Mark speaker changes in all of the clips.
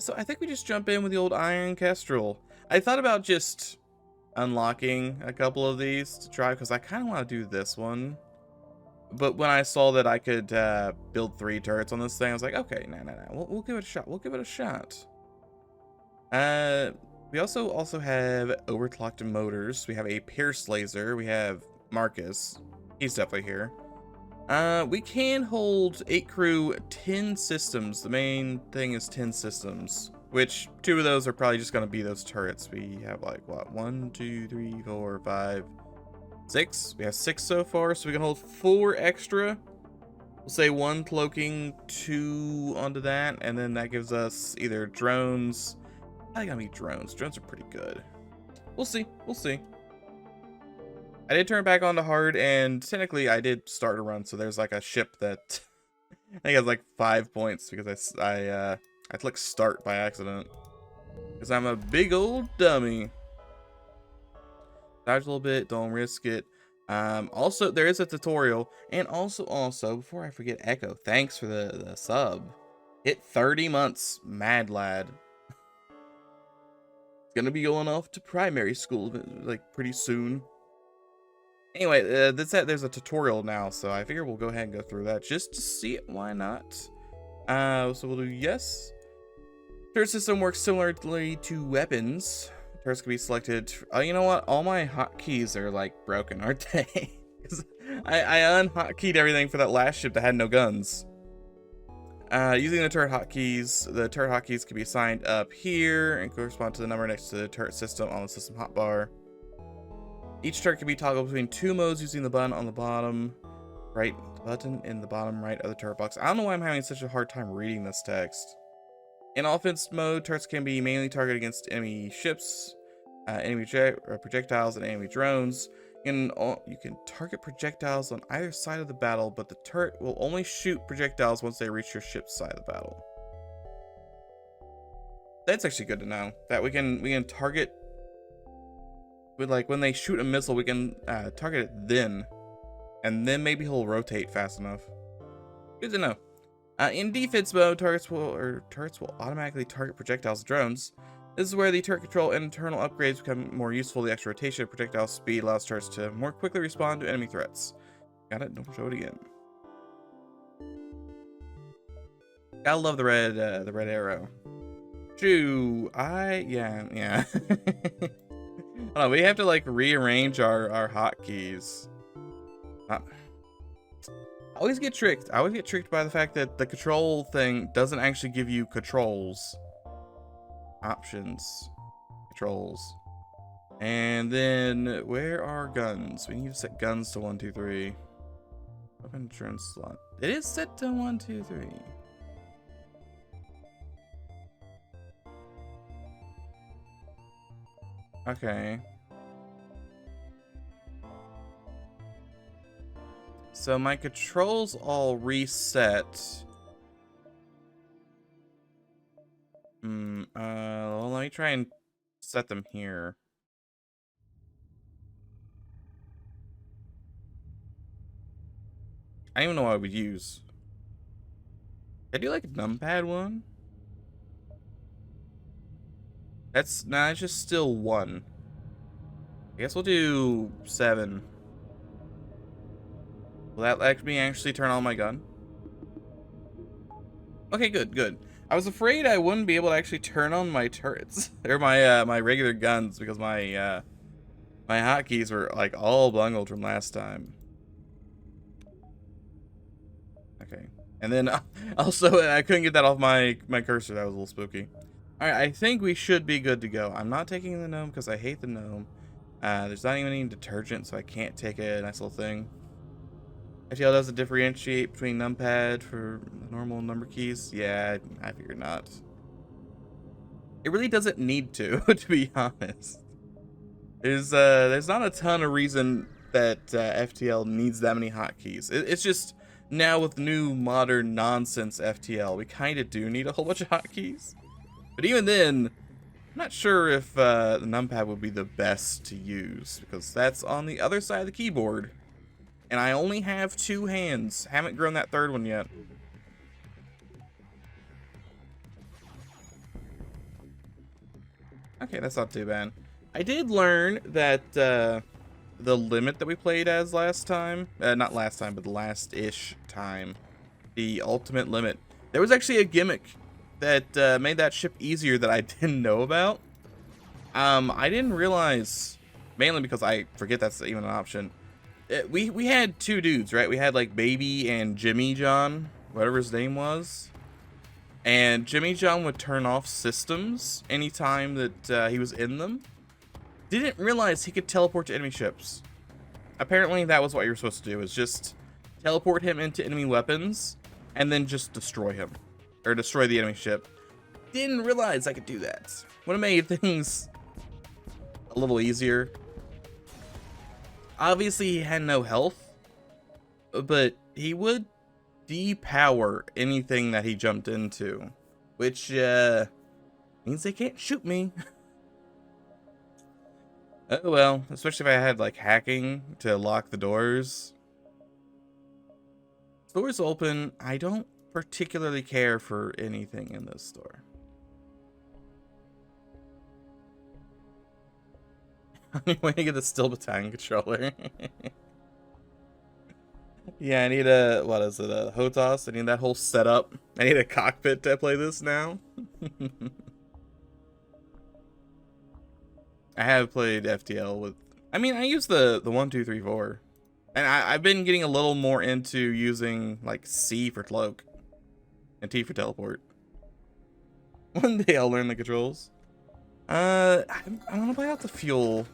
Speaker 1: So I think we just jump in with the old Iron Kestrel. I thought about just unlocking a couple of these to try, because I kind of want to do this one. But when I saw that I could build 3 turrets on this thing, I was like, okay, no. We'll give it a shot. We'll give it a shot. We also have overclocked motors. We have a Pierce laser. We have Marcus. He's definitely here. We can hold 8 crew, 10 systems. The main thing is 10 systems, which 2 of those are probably just going to be those turrets. We have like, what, 1, 2, 3, 4, 5, 6. We have 6 so far, so we can hold 4 extra. We'll say 1 cloaking, 2 onto that, and then that gives us either drones. I think I'll be drones. Drones are pretty good. We'll see. We'll see. I did turn it back on to hard, and technically I did start a run, so there's like a ship that I think has like 5 points because I clicked start by accident. Because I'm a big old dummy. Dodge a little bit, don't risk it. Also, there is a tutorial, and also, before I forget, Echo, thanks for the sub. Hit 30 months, mad lad. Gonna be going off to primary school, like, pretty soon. Anyway, there's a tutorial now, so I figure we'll go ahead and go through that just to see it. Why not? So we'll do yes. Turret system works similarly to weapons. Turrets can be selected. Oh, you know what? All my hotkeys are like broken, aren't they? Because I unhotkeyed everything for that last ship that had no guns. Using the turret hotkeys can be assigned up here and correspond to the number next to the turret system on the system hotbar. Each turret can be toggled between 2 modes using the button on the bottom right, button in the bottom right of the turret box. I don't know why I'm having such a hard time reading this text. In offense mode, turrets can be mainly targeted against enemy ships, enemy projectiles, and enemy drones. You can target projectiles on either side of the battle, but the turret will only shoot projectiles once they reach your ship's side of the battle. That's actually good to know. That we can target with, like, when they shoot a missile, we can target it then, and then maybe he'll rotate fast enough. Good to know. In defense mode, turrets will automatically target projectiles and drones. This is where the turret control and internal upgrades become more useful. The extra rotation of projectile speed allows turrets to more quickly respond to enemy threats. Got it? Don't show it again. Gotta love the red arrow. Shoo! Yeah. Hold on, we have to like rearrange our hotkeys. I always get tricked. I always get tricked by the fact that the control thing doesn't actually give you controls. Options. Controls. And then, where are guns? We need to set guns to 1, 2, 3. Open drone slot. It is set to 1, 2, 3. Okay. So my controls all reset. Well, let me try and set them here. I don't even know what I would use. Can I do like a numpad one? That's it's just still 1. I guess we'll do 7. Will that let me actually turn on my gun? Okay, good. I was afraid I wouldn't be able to actually turn on my turrets or my my regular guns because my my hotkeys were like all bungled from last time. Okay, and then also I couldn't get that off my cursor. That was a little spooky. All right, I think we should be good to go. I'm not taking the gnome because I hate the gnome. There's not even any detergent, so I can't take a nice little thing. FTL doesn't differentiate between numpad for normal number keys. Yeah, I figured not. It really doesn't need to, to be honest. There's not a ton of reason that FTL needs that many hotkeys. It's just now with new modern nonsense FTL, we kind of do need a whole bunch of hotkeys. But even then, I'm not sure if the numpad would be the best to use because that's on the other side of the keyboard. And I only have 2 hands. Haven't grown that 3rd one yet. Okay, that's not too bad. I did learn that the limit that we played as last time, not last time, but the last-ish time, the ultimate limit, there was actually a gimmick that made that ship easier that I didn't know about. I didn't realize, mainly because I forget that's even an option. We had two dudes, right? We had like Baby and Jimmy John, whatever his name was. And Jimmy John would turn off systems anytime that he was in them. Didn't realize he could teleport to enemy ships. Apparently that was what you were supposed to do, is just teleport him into enemy weapons and then just destroy him. Or destroy the enemy ship. Didn't realize I could do that. Would have made things a little easier. Obviously he had no health, but he would depower anything that he jumped into, which means they can't shoot me. Oh well, especially if I had like hacking to lock the doors. Doors open. I don't particularly care for anything in this store. I'm waiting to get the Steel Battalion controller. Yeah, I need a, what is it, a HOTAS? I need that whole setup. I need a cockpit to play this now. I have played FTL with, I mean, I use the 1, 2, 3, 4. And I've been getting a little more into using, like, C for cloak. And T for teleport. One day I'll learn the controls. I want to buy out the fuel.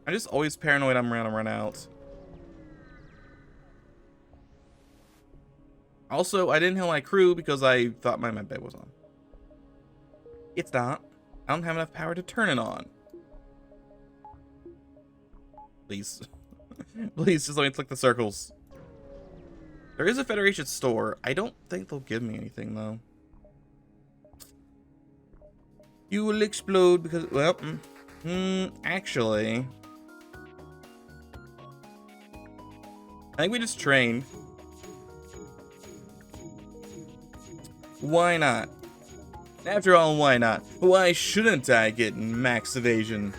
Speaker 1: I'm just always paranoid I'm gonna run out. Also, I didn't heal my crew because I thought my medbay was on. It's not. I don't have enough power to turn it on. Please. Please, just let me click the circles. There is a Federation store. I don't think they'll give me anything, though. You will explode because, well, actually, I think we just trained. Why not? After all, why not? Why shouldn't I get max evasion?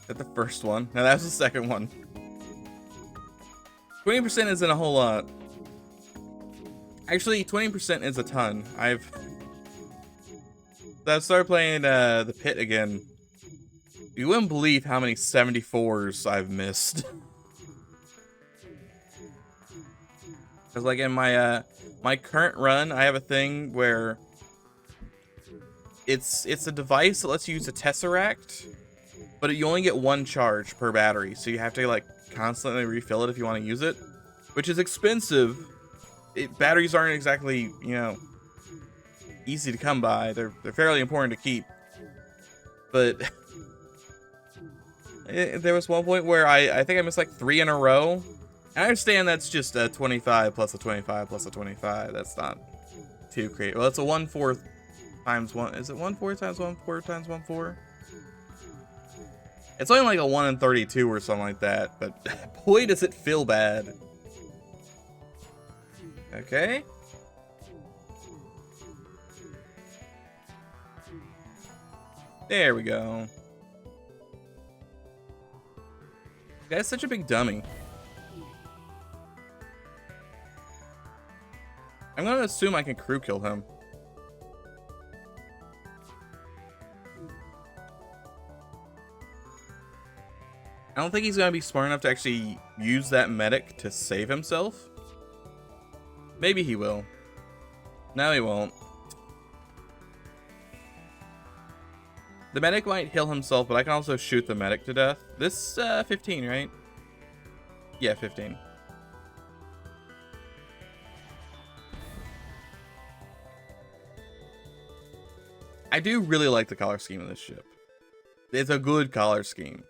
Speaker 1: Is that the first one? No, that was the second one. 20% isn't a whole lot. Actually, 20% is a ton. I've started playing the pit again. You wouldn't believe how many 74s I've missed. Because like in my my current run, I have a thing where it's a device that lets you use a tesseract, but you only get one charge per battery, so you have to like constantly refill it if you want to use it, which is expensive. Batteries aren't exactly, you know, easy to come by. They're fairly important to keep. But there was one point where I think I missed like 3 in a row. And I understand that's just a 25 plus a 25 plus a 25. That's not too great. Well, it's a 1/4 times 1. Is it 1/4 times 1/4 times 1/4? It's only like a 1 in 32 or something like that. But boy, does it feel bad. Okay. There we go. This guy's such a big dummy. I'm gonna assume I can crew kill him. I don't think he's gonna be smart enough to actually use that medic to save himself. Maybe he will. No, he won't. The medic might heal himself, but I can also shoot the medic to death. This 15, right? Yeah, 15. I do really like the color scheme of this ship. It's a good color scheme.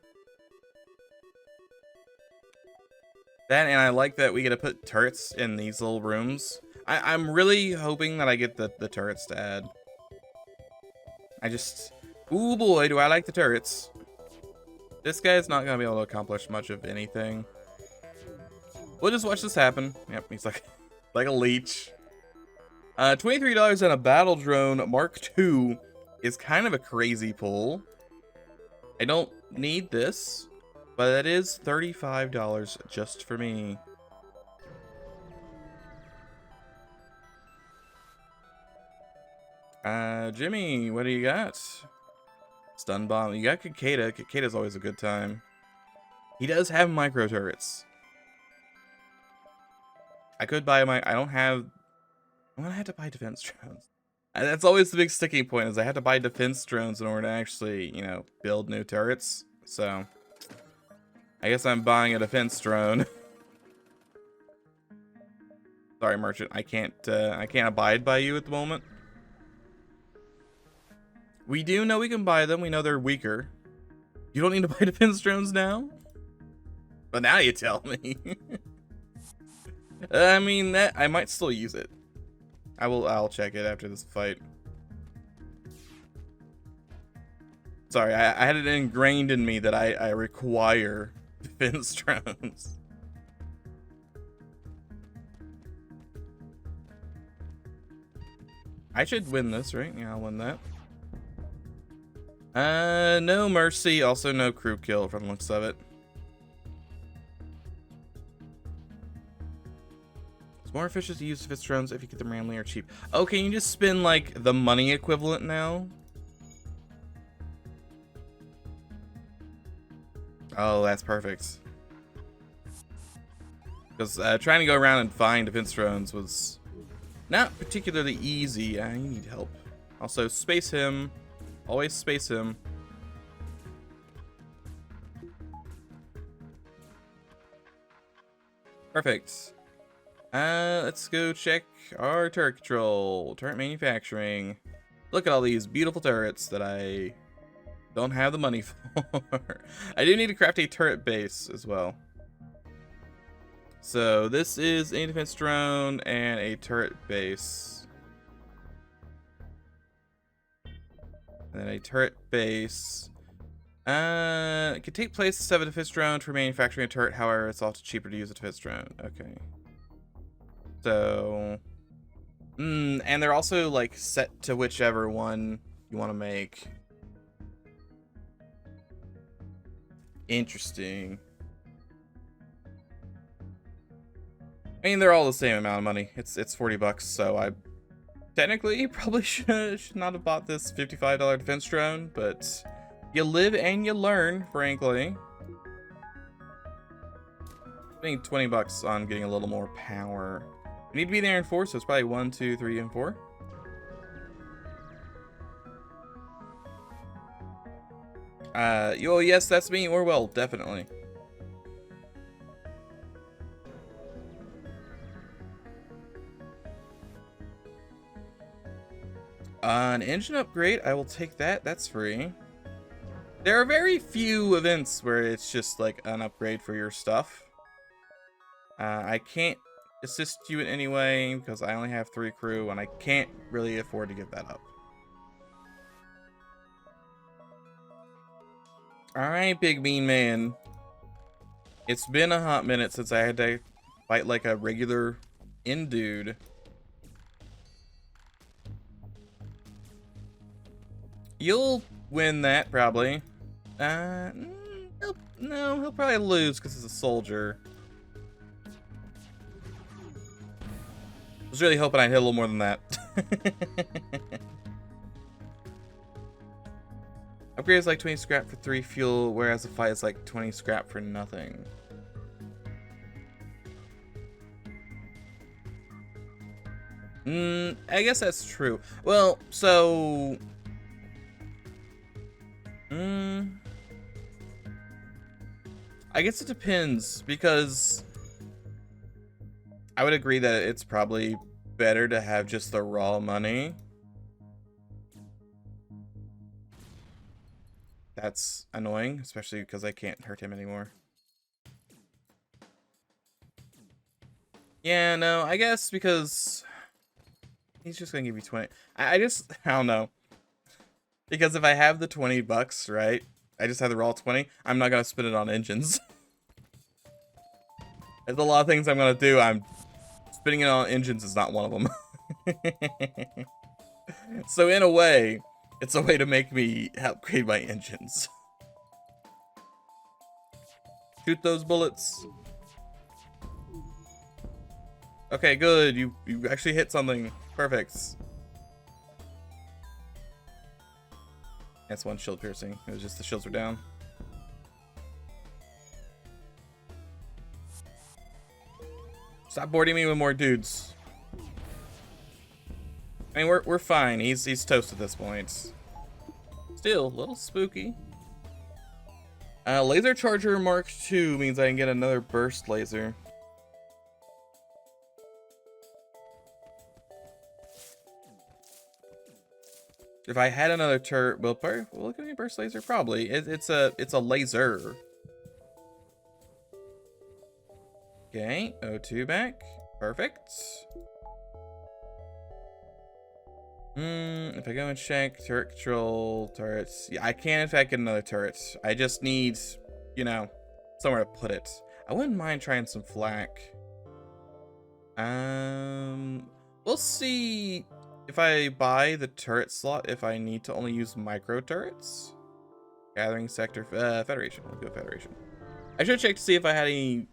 Speaker 1: That, and I like that we get to put turrets in these little rooms. I'm really hoping that I get the turrets to add. Ooh boy, do I like the turrets. This guy's not gonna be able to accomplish much of anything. We'll just watch this happen. Yep, he's like, Like a leech. $23 on a battle drone Mark II is kind of a crazy pull. I don't need this, but it is $35 just for me. Jimmy, what do you got? Stun bomb. You got Cicada. Cicada's always a good time. He does have micro turrets. I could buy my. I don't have. I'm gonna have to buy defense drones. And that's always the big sticking point. Is I have to buy defense drones in order to actually, you know, build new turrets. So, I guess I'm buying a defense drone. Sorry, merchant. I can't abide by you at the moment. We do know we can buy them. We know they're weaker. You don't need to buy defense drones now? But now you tell me. I mean, that I might still use it. I'll check it after this fight. Sorry, I had it ingrained in me that I require defense drones. I should win this, right? Yeah, I'll win that. No mercy, also no crew kill from the looks of it. It's more efficient to use defense drones if you get them randomly or cheap. Oh, can you just spin like the money equivalent now? Oh, that's perfect. Because trying to go around and find defense drones was not particularly easy. I need help. Also, space him. Always space him. Perfect. Let's go check our turret control. Turret manufacturing. Look at all these beautiful turrets that I don't have the money for. I do need to craft a turret base as well. So this is a defense drone and a turret base. And then a turret base. It can take place instead of a defense drone for manufacturing a turret. However, it's also cheaper to use a defense drone. Okay. So, and they're also like set to whichever one you want to make. Interesting. I mean, they're all the same amount of money. It's 40 bucks, so I technically probably should not have bought this $55 defense drone, but you live and you learn, frankly. Spending 20 bucks on getting a little more power. We need to be there in 4, so it's probably 1, 2, 3, and 4. Oh, yes, that's me. Or well, definitely. An engine upgrade, I will take that. That's free. There are very few events where it's just like an upgrade for your stuff. I can't assist you in any way because I only have 3 crew and I can't really afford to give that up. Alright, big mean man. It's been a hot minute since I had to fight like a regular dude. You'll win that, probably. No, he'll probably lose because he's a soldier. I was really hoping I'd hit a little more than that. Upgrade is like 20 scrap for 3 fuel, whereas the fight is like 20 scrap for nothing. I guess that's true. Well, so... I guess it depends, because I would agree that it's probably better to have just the raw money. That's annoying, especially because I can't hurt him anymore. Yeah, no, I guess because he's just gonna give me 20. I don't know. Because if I have the 20 bucks, right? I just have the raw 20. I'm not gonna spend it on engines. There's a lot of things I'm gonna do. I'm spinning it on engines is not one of them. So in a way, it's a way to make me upgrade my engines. Shoot those bullets. Okay, good. You actually hit something. Perfect. That's one shield piercing. It was just the shields were down. Stop boarding me with more dudes. I mean, we're fine. He's toast at this point. Still a little spooky. Laser charger Mark II means I can get another burst laser. If I had another turret, will it give me a burst laser? Probably. It's a laser. Okay, O2 back. Perfect. If I go and check turret control, turrets. Yeah, I can in fact get another turret. I just need, you know, somewhere to put it. I wouldn't mind trying some flak. We'll see if I buy the turret slot if I need to only use micro turrets. Gathering sector, Federation. We'll go Federation. I should check to see if I had any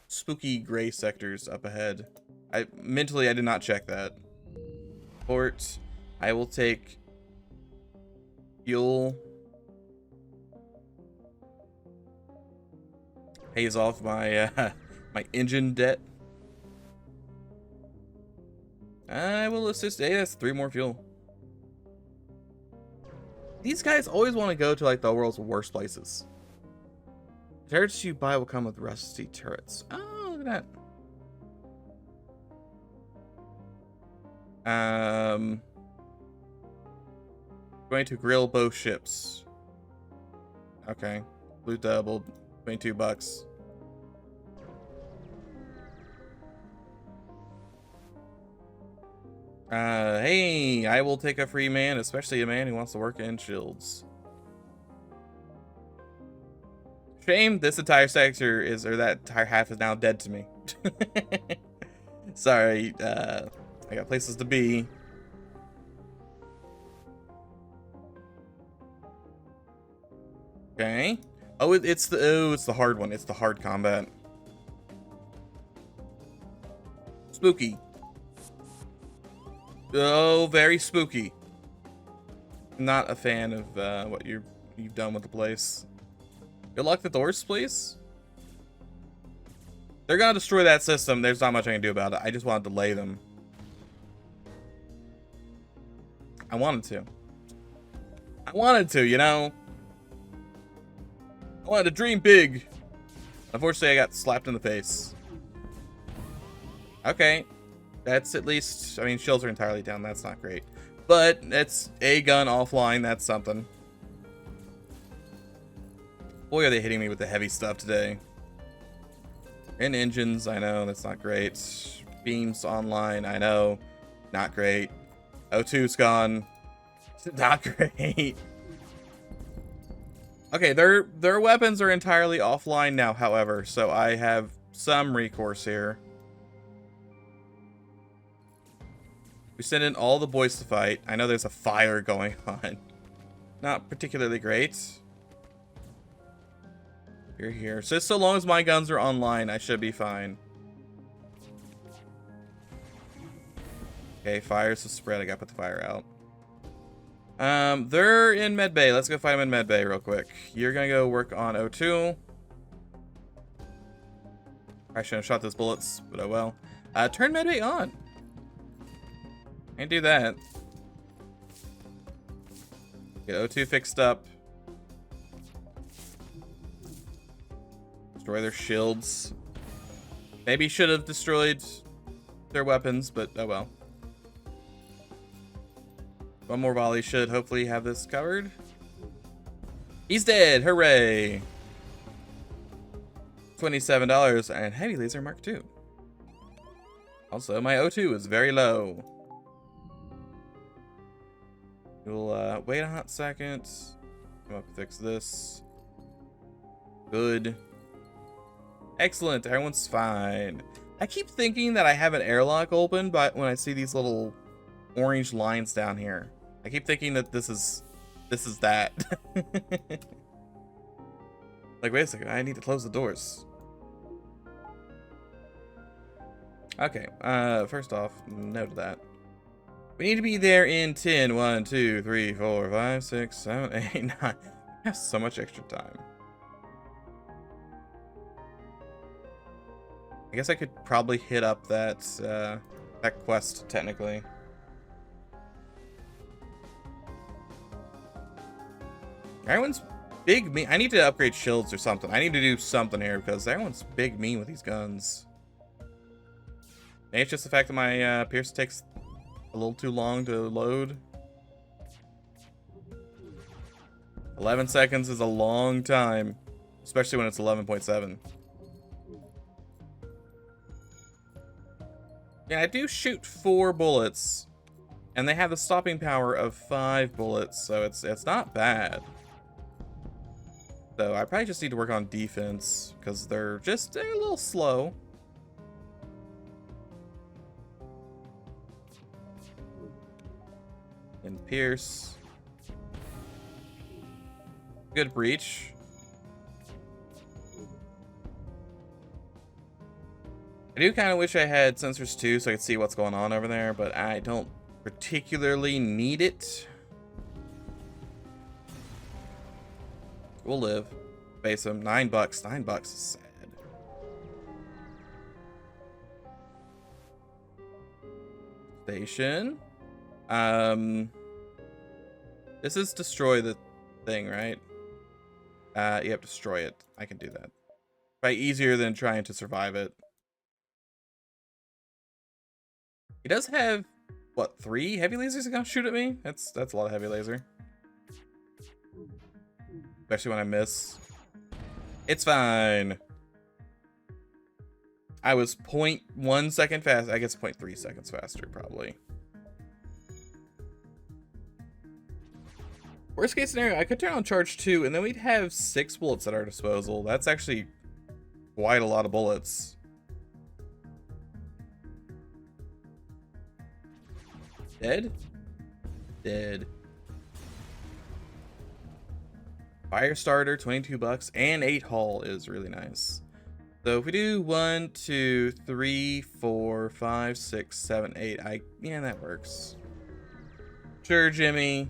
Speaker 1: spooky gray sectors up ahead. I did not check that. Port. I will take fuel. Pays off my my engine debt. I will assist. Hey, that's 3 more fuel. These guys always want to go to like the world's worst places. Turrets you buy will come with rusty turrets. Oh, look at that. Going to grill both ships. Okay. Loot doubled. $22. Hey, I will take a free man, especially a man who wants to work in shields. Shame this entire sector is, or that entire half is now dead to me. Sorry, I got places to be. Okay. Oh, it's the hard one. It's the hard combat. Spooky. Oh, very spooky. Not a fan of what you've done with the place. Good luck the doors, please. They're gonna destroy that system. There's not much I can do about it. I just want to delay them. I wanted to, you know. I wanted to dream big. Unfortunately, I got slapped in the face. Okay. That's at least, I mean, shields are entirely down. That's not great. But it's a gun offline. That's something. Boy, are they hitting me with the heavy stuff today. And engines, I know. That's not great. Beams online, I know. Not great. O2's gone. Not great. Okay, their weapons are entirely offline now, however, so I have some recourse here. We send in all the boys to fight. I know there's a fire going on. Not particularly great. You're here. So long as my guns are online, I should be fine. Okay, fires have spread. I gotta put the fire out. They're in medbay. Let's go find them in medbay real quick. You're gonna go work on O2. I shouldn't have shot those bullets, but oh well. Turn medbay on. Can't do that. Get O2 fixed up. Destroy their shields. Maybe should have destroyed their weapons, but oh well. One more volley should hopefully have this covered. He's dead! Hooray! $27 and heavy laser Mark II. Also, my O2 is very low. We'll wait a hot second. Come up and fix this. Good. Excellent. Everyone's fine. I keep thinking that I have an airlock open, but when I see these little orange lines down here, I keep thinking that this is that. Like, wait a second, I need to close the doors. Okay, first off, no to that. We need to be there in 10. 1, 2, 3, 4, 5, 6, 7, 8, 9. I have so much extra time. I guess I could probably hit up that that quest technically. Everyone's big mean. I need to upgrade shields or something. I need to do something here because everyone's big mean with these guns. Maybe it's just the fact that my Pierce takes a little too long to load. 11 seconds is a long time, especially when it's 11.7. Yeah, I do shoot 4 bullets, and they have the stopping power of 5 bullets, so it's not bad. So I probably just need to work on defense because they're a little slow. And Pierce. Good breach. I do kind of wish I had sensors too so I could see what's going on over there, but I don't particularly need it. We'll live. Face him. $9. $9 is sad. Station. This is destroy the thing, right? Yep, destroy it. I can do that. Probably easier than trying to survive it. He does have, what, 3 heavy lasers gonna shoot at me? That's a lot of heavy laser. Especially when I miss. It's fine. I was 0.1 second fast. I guess 0.3 seconds faster, probably. Worst case scenario, I could turn on charge 2, and then we'd have 6 bullets at our disposal. That's actually quite a lot of bullets. Dead? Dead. Fire starter, $22, and 8 hull is really nice. So if we do 1, 2, 3, 4, 5, 6, 7, 8, yeah, that works. Sure, Jimmy.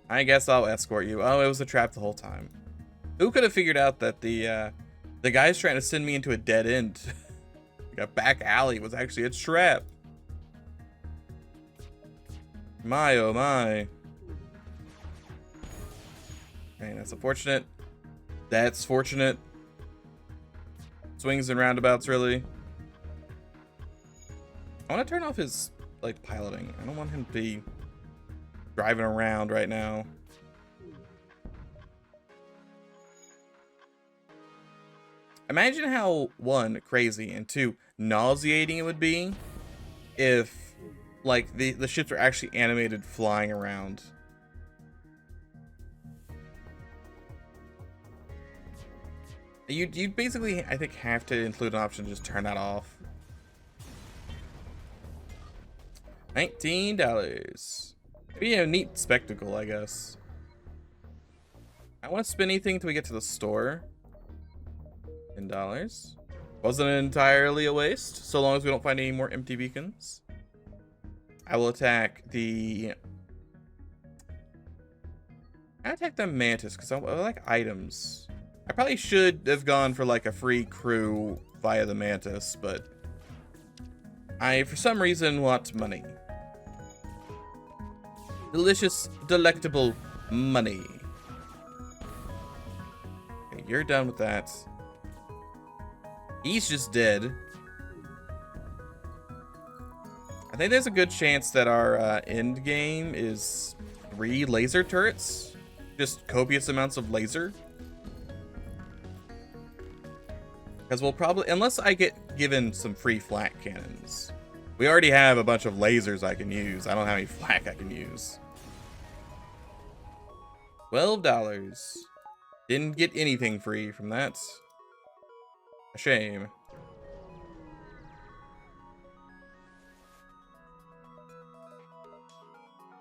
Speaker 1: I guess I'll escort you. Oh, it was a trap the whole time. Who could have figured out that the guy's trying to send me into a dead end? Like a back alley was actually a trap. My, oh my. Okay, that's unfortunate. That's fortunate. Swings and roundabouts, really. I want to turn off his, like, piloting. I don't want him to be driving around right now. Imagine how, 1, crazy, and 2, nauseating it would be if, like, the ships are actually animated flying around. You'd basically, I think, have to include an option to just turn that off. $19. Be a neat spectacle, I guess. I want to spend anything until we get to the store. $10. Wasn't entirely a waste, so long as we don't find any more empty beacons. I will attack the... I attack the Mantis because I like items. I probably should have gone for like a free crew via the Mantis, but I, for some reason, want money. Delicious, delectable money. Okay, you're done with that. He's just dead. I think there's a good chance that our end game is 3 laser turrets. Just copious amounts of laser. Because we'll probably, unless I get given some free flak cannons. We already have a bunch of lasers I can use. I don't have any flak I can use. $12. Didn't get anything free from that. A shame.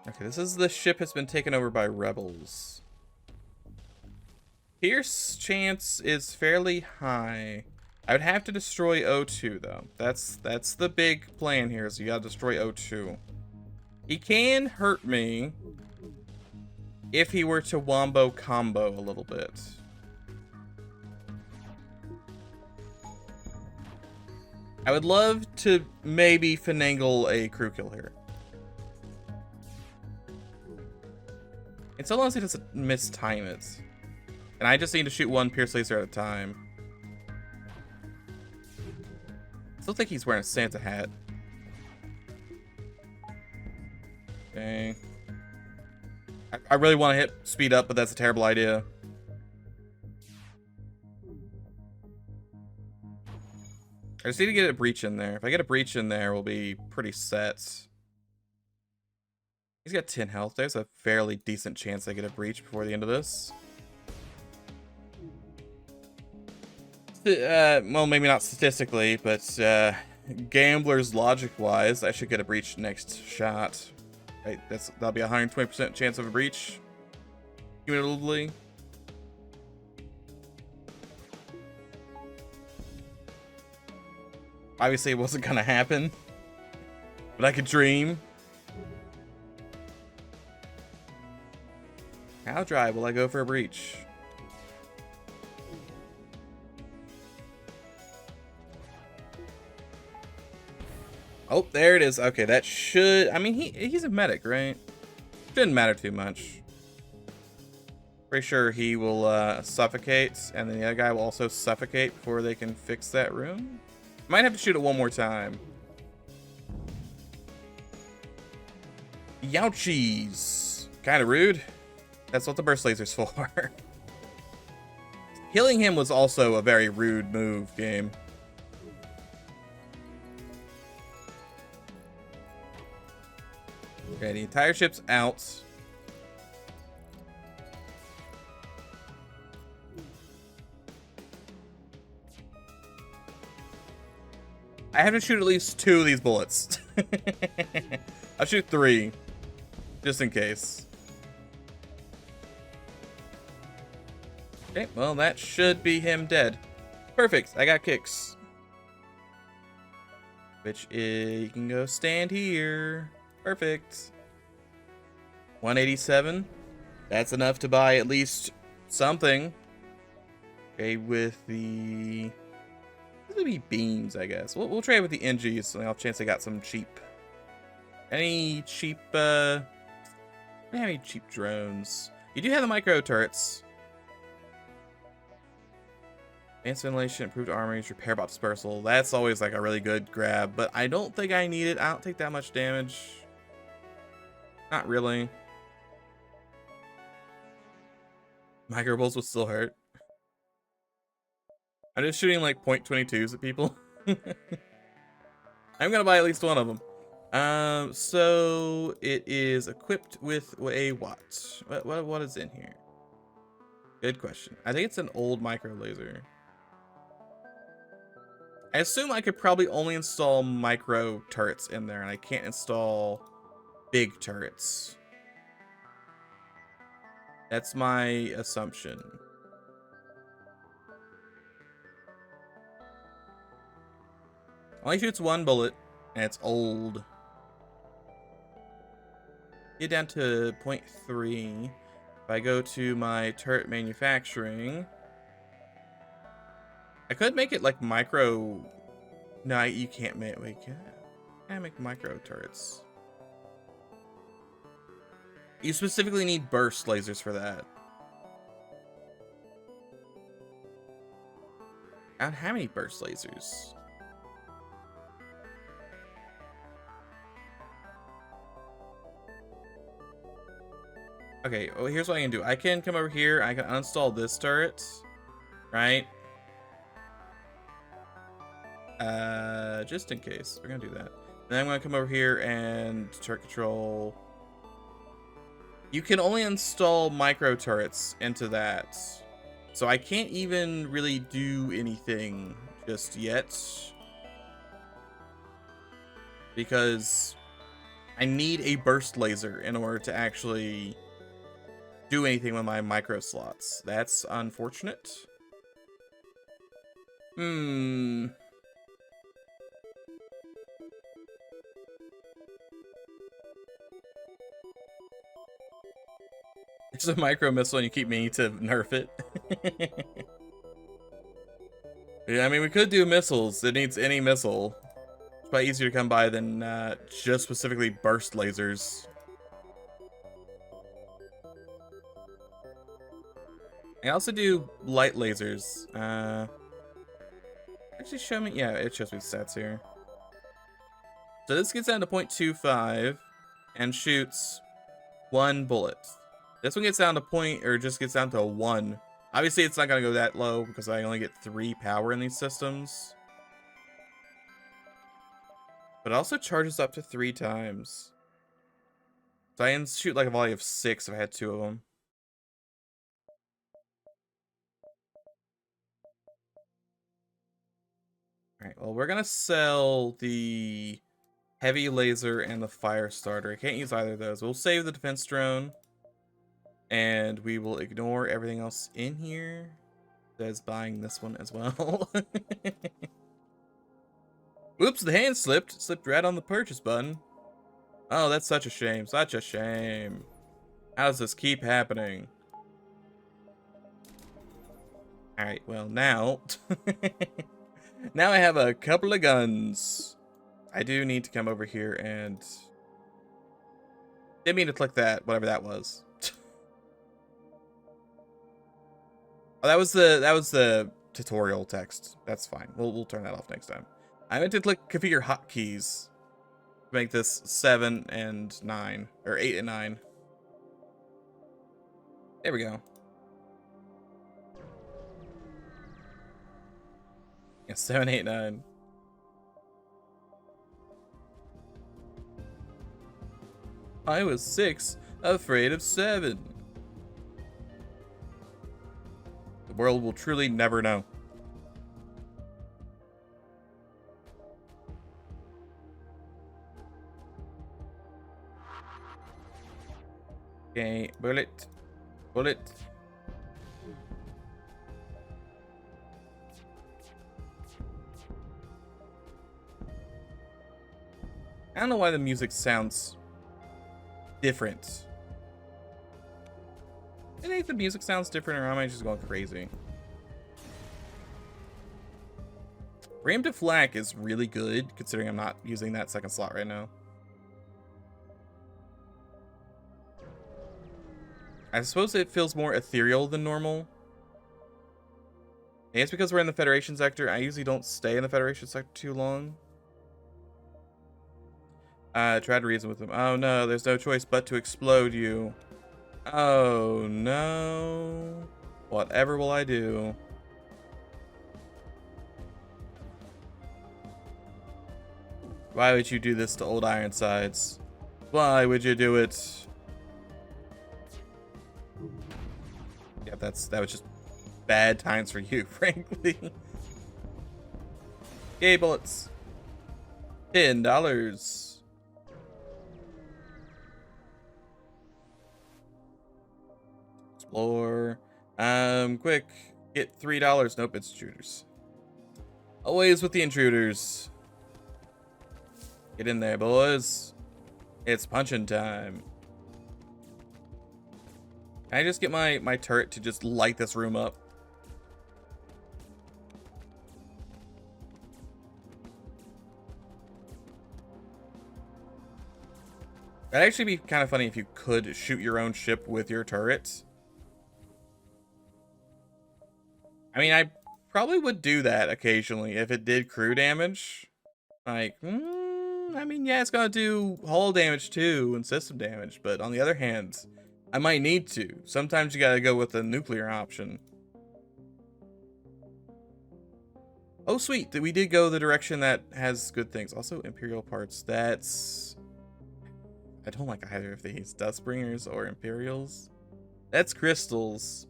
Speaker 1: Okay, this is the ship has been taken over by rebels. Pierce chance is fairly high. I would have to destroy O2 though. That's the big plan here, is you gotta destroy O2. He can hurt me if he were to wombo combo a little bit. I would love to maybe finagle a crew kill here. And so long as he doesn't mistime it. And I just need to shoot one pierce laser at a time. I still think he's wearing a Santa hat. Dang. I really want to hit speed up, but that's a terrible idea. I just need to get a breach in there. If I get a breach in there, we'll be pretty set. He's got 10 health. There's a fairly decent chance I get a breach before the end of this. Well, maybe not statistically, but gamblers logic-wise, I should get a breach next shot. Right, that'll be a 120% chance of a breach, cumulatively. Obviously, it wasn't gonna happen, but I could dream. How dry will I go for a breach? Oh, there it is. Okay, that should... I mean, he's a medic, right? Shouldn't matter too much. Pretty sure he will suffocate, and then the other guy will also suffocate before they can fix that room. Might have to shoot it one more time. Youchies. Kind of rude. That's what the burst laser's for. Killing him was also a very rude move, game. Okay, the entire ship's out. I have to shoot at least 2 of these bullets. I'll shoot 3, just in case. Okay, well, that should be him dead. Perfect, I got kicks. Which is, you can go stand here. Perfect. 187. That's enough to buy at least something. Okay, with the... These be beams, I guess. We'll trade with the NGs, so I'll chance I got some cheap. Any cheap, I don't have any cheap drones. You do have the micro turrets. Advanced ventilation, improved armories, repair bot dispersal. That's always like a really good grab, but I don't think I need it. I don't take that much damage. Not really. Micro bolts will still hurt. I'm just shooting like .22s at people. I'm gonna buy at least one of them. So it is equipped with a what? What is in here? Good question. I think it's an old micro laser. I assume I could probably only install micro turrets in there, and I can't install big turrets. That's my assumption. Only shoots 1 bullet, and it's old. Get down to 0.3. If I go to my turret manufacturing, I could make it like micro. No, you can't make. Wait, can I make micro turrets? You specifically need burst lasers for that. I don't have any burst lasers. Okay, well, here's what I can do. I can come over here. I can uninstall this turret, right? Just in case. We're gonna do that. Then I'm gonna come over here and turret control. You can only install micro turrets into that. So I can't even really do anything just yet. Because I need a burst laser in order to actually do anything with my micro slots. That's unfortunate. It's a micro missile and you keep meaning to nerf it. Yeah, I mean, we could do missiles. It needs any missile. It's probably easier to come by than just specifically burst lasers. I also do light lasers. Actually show me, yeah, it shows me the stats here. So this gets down to 0.25 and shoots 1 bullet. This one gets down to just gets down to 1. Obviously, it's not going to go that low because I only get 3 power in these systems. But it also charges up to 3 times. So I can shoot like a volley of 6 if I had 2 of them. Alright, well, we're going to sell the heavy laser and the fire starter. I can't use either of those. We'll save the defense drone. And we will ignore everything else in here. That's buying this one as well. Oops, the hand slipped. Slipped right on the purchase button. Oh, that's such a shame. Such a shame. How does this keep happening? Alright, well now... now I have a couple of guns. I do need to come over here and... Didn't mean to click that, whatever that was. Oh, that was the tutorial text. That's fine. We'll turn that off next time. I meant to click configure hotkeys to make this 7 and 9 or 8 and 9. There we go. Yeah, 7, 8, 9. I was 6, afraid of 7. The world will truly never know. Okay, bullet. Bullet. I don't know why the music sounds different. I think the music sounds different, or am I just going crazy? Preemptive flak is really good, considering I'm not using that second slot right now. I suppose it feels more ethereal than normal. I guess because we're in the Federation sector, I usually don't stay in the Federation sector too long. Try to reason with them. Oh no, there's no choice but to explode you. Oh no. Whatever will I do? Why would you do this to old Ironsides? Why would you do it? Yeah, that was just bad times for you, frankly. Yay, bullets. $10. Explore. Quick. Get $3. Nope, it's intruders. Always with the intruders. Get in there, boys. It's punching time. Can I just get my turret to just light this room up? That'd actually be kind of funny if you could shoot your own ship with your turret. I mean, I probably would do that occasionally if it did crew damage. Like, I mean, yeah, it's gonna do hull damage too and system damage, but on the other hand, I might need to. Sometimes you gotta go with the nuclear option. Oh, sweet. We did go the direction that has good things. Also, Imperial parts. That's... I don't like either of these. Dustbringers or Imperials. That's crystals.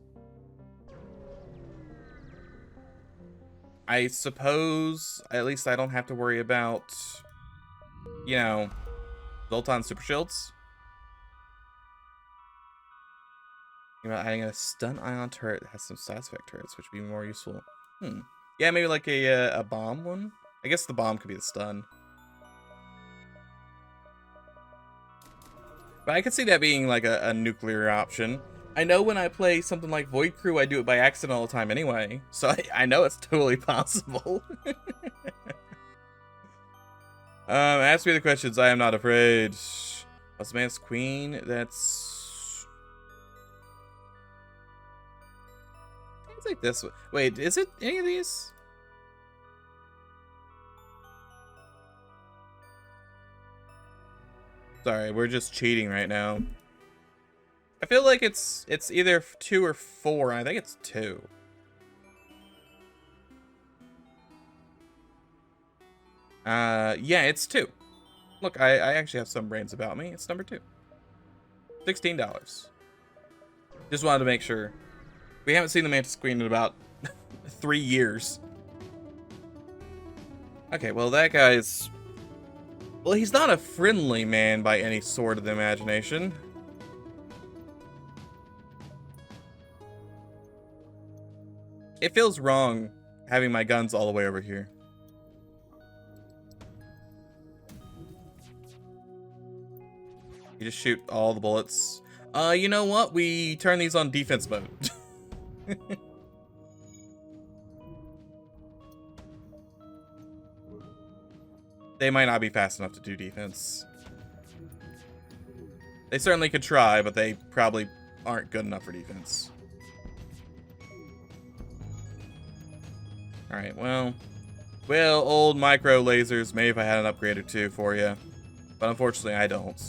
Speaker 1: I suppose at least I don't have to worry about, you know, Zoltan super shields. Adding a stun ion turret that has some side effect turrets, which would be more useful. Yeah, maybe like a bomb one. I guess the bomb could be the stun. But I could see that being like a nuclear option. I know when I play something like Void Crew, I do it by accident all the time anyway. So I know it's totally possible. Ask me the questions. I am not afraid. Osman's Queen. That's... It's like this one. Wait, is it any of these? Sorry, we're just cheating right now. I feel like it's either 2 or 4. I think it's 2. Yeah, it's 2. Look, I actually have some brains about me. It's number 2. $16. Just wanted to make sure. We haven't seen the Mantis Queen in about 3 years. Okay, well that guy's... Well, he's not a friendly man by any sort of the imagination. It feels wrong having my guns all the way over here. You just shoot all the bullets. You know what? We turn these on defense mode. They might not be fast enough to do defense. They certainly could try, but they probably aren't good enough for defense. Alright, well, old micro lasers, maybe if I had an upgrade or 2 for you. But unfortunately, I don't.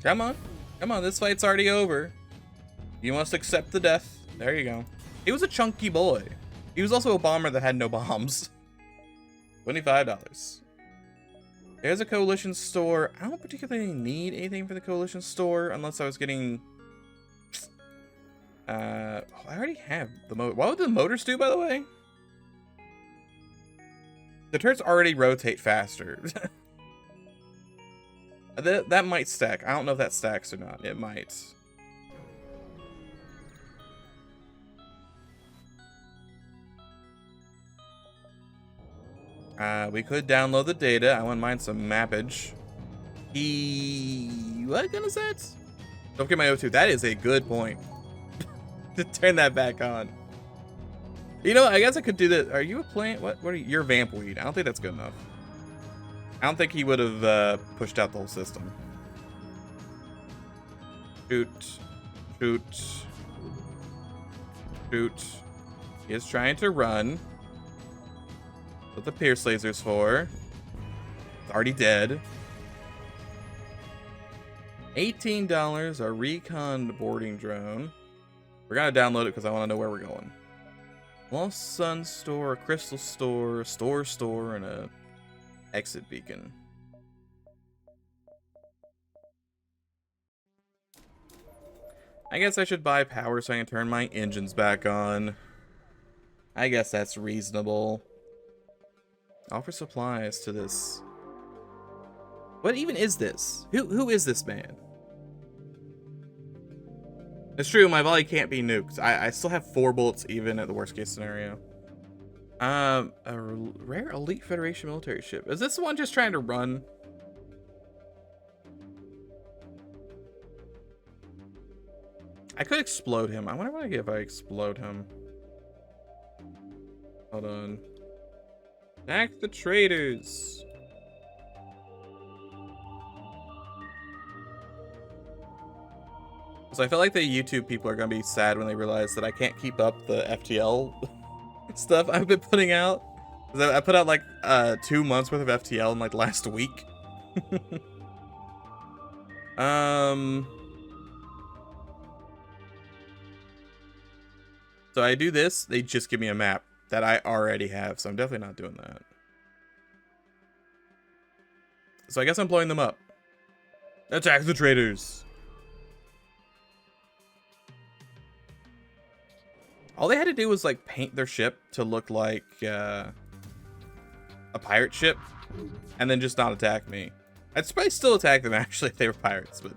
Speaker 1: Come on. Come on, this fight's already over. You must accept the death. There you go. He was a chunky boy. He was also a bomber that had no bombs. $25. There's a coalition store. I don't particularly need anything for the coalition store unless I was getting... I already have the motor. What would the motors do, by the way? The turrets already rotate faster. That might stack. I don't know if that stacks or not. It might. We could download the data. I wouldn't mind some mappage. What gun is that? Don't get my O2. That is a good point. To turn that back on. You know, I guess I could do that. Are you a plant? What are you? You're vamp weed. I don't think that's good enough. I don't think he would have pushed out the whole system. Shoot. Shoot. Shoot. He is trying to run. That's what the Pierce laser's for. It's already dead. $18, a recon boarding drone. We're gonna download it because I want to know where we're going. Lost Sun store, a crystal store, a store, and a exit beacon. I guess I should buy power so I can turn my engines back on. I guess that's reasonable. Offer supplies to this. What even is this? Who is this man? It's true, my volley can't be nuked. I still have 4 bullets even at the worst case scenario. A rare elite Federation military ship. Is this the one just trying to run? I could explode him. I wonder what I get if I explode him. Hold on. Attack the traitors. So I feel like the YouTube people are gonna be sad when they realize that I can't keep up the FTL stuff I've been putting out. I put out like 2 months worth of FTL in like last week. So I do this, they just give me a map that I already have, so I'm definitely not doing that. So I guess I'm blowing them up. Attack the traitors. All they had to do was like paint their ship to look like a pirate ship, and then just not attack me. I'd probably still attack them actually if they were pirates, but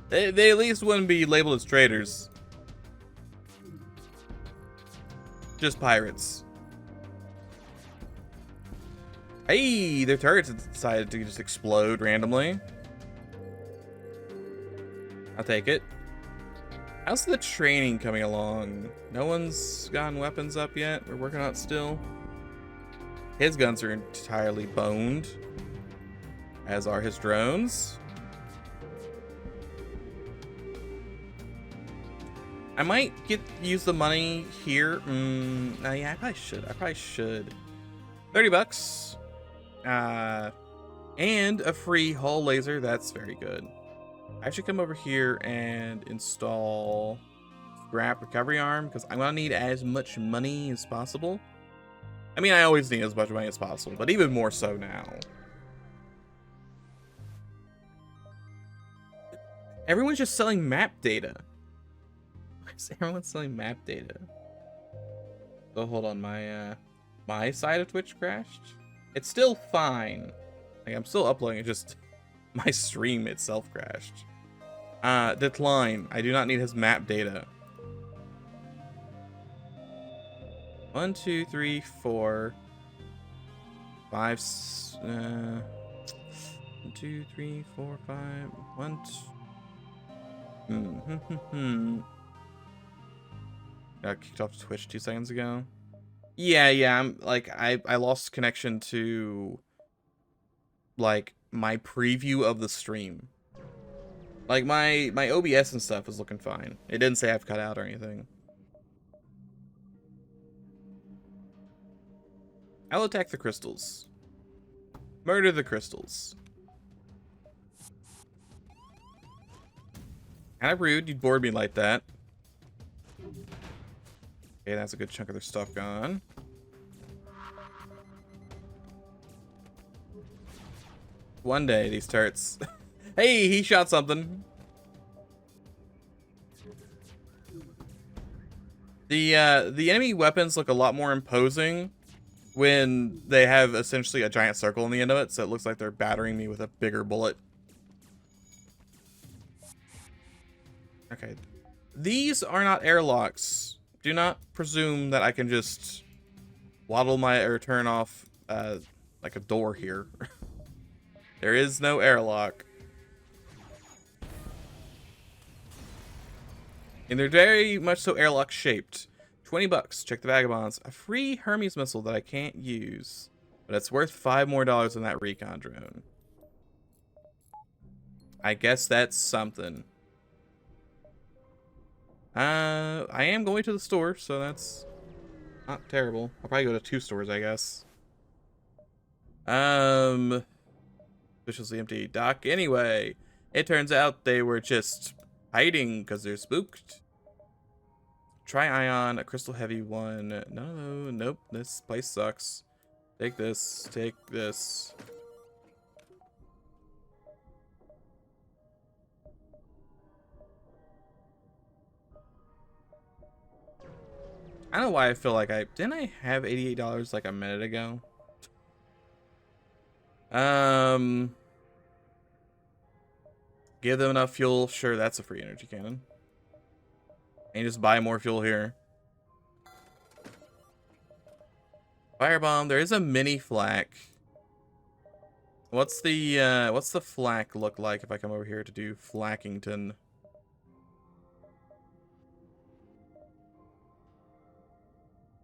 Speaker 1: they at least wouldn't be labeled as traitors. Just pirates. Hey, their turrets decided to just explode randomly. I'll take it. How's the training coming along? No one's gotten weapons up yet. We're working on it still. His guns are entirely boned, as are his drones. I might use the money here. No, yeah, I probably should. 30 bucks. And a free hull laser. That's very good. I should come over here and install scrap recovery arm because I'm gonna need as much money as possible. I mean, I always need as much money as possible, but even more so now. Everyone's just selling map data. Why is everyone selling map data? So hold on, my side of Twitch crashed. It's still fine. Like, I'm still uploading, it just my stream itself crashed. Decline. I do not need his map data. 1, 2, 3, 4, 5. 1, 2, 3, 4, 5. 1, 2. Got kicked off Twitch 2 seconds ago. Yeah. I'm like I lost connection to like my preview of the stream. Like my OBS and stuff is looking fine. It didn't say I've cut out or anything. I'll attack the crystals. Murder the crystals. Kind of rude, you'd board me like that. Okay, that's a good chunk of their stuff gone. One day, these turrets. Hey, he shot something. The enemy weapons look a lot more imposing when they have essentially a giant circle on the end of it, so it looks like they're battering me with a bigger bullet. Okay. These are not airlocks. Do not presume that I can just waddle or turn off like a door here. There is no airlock. And they're very much so airlock shaped. 20 bucks. Check the vagabonds. A free Hermes missile that I can't use, but it's worth $5 more than that recon drone. I guess that's something. I am going to the store, so that's not terrible. I'll probably go to 2 stores, I guess. Officially empty dock. Anyway, it turns out they were just hiding because they're spooked. Try ion, a crystal heavy one. No, nope. This place sucks. Take this. Take this. I don't know why I feel like didn't I have $88 like a minute ago? Give them enough fuel. Sure, that's a free energy cannon. And just buy more fuel here. Firebomb. There is a mini flak. What's the flak look like if I come over here to do Flackington?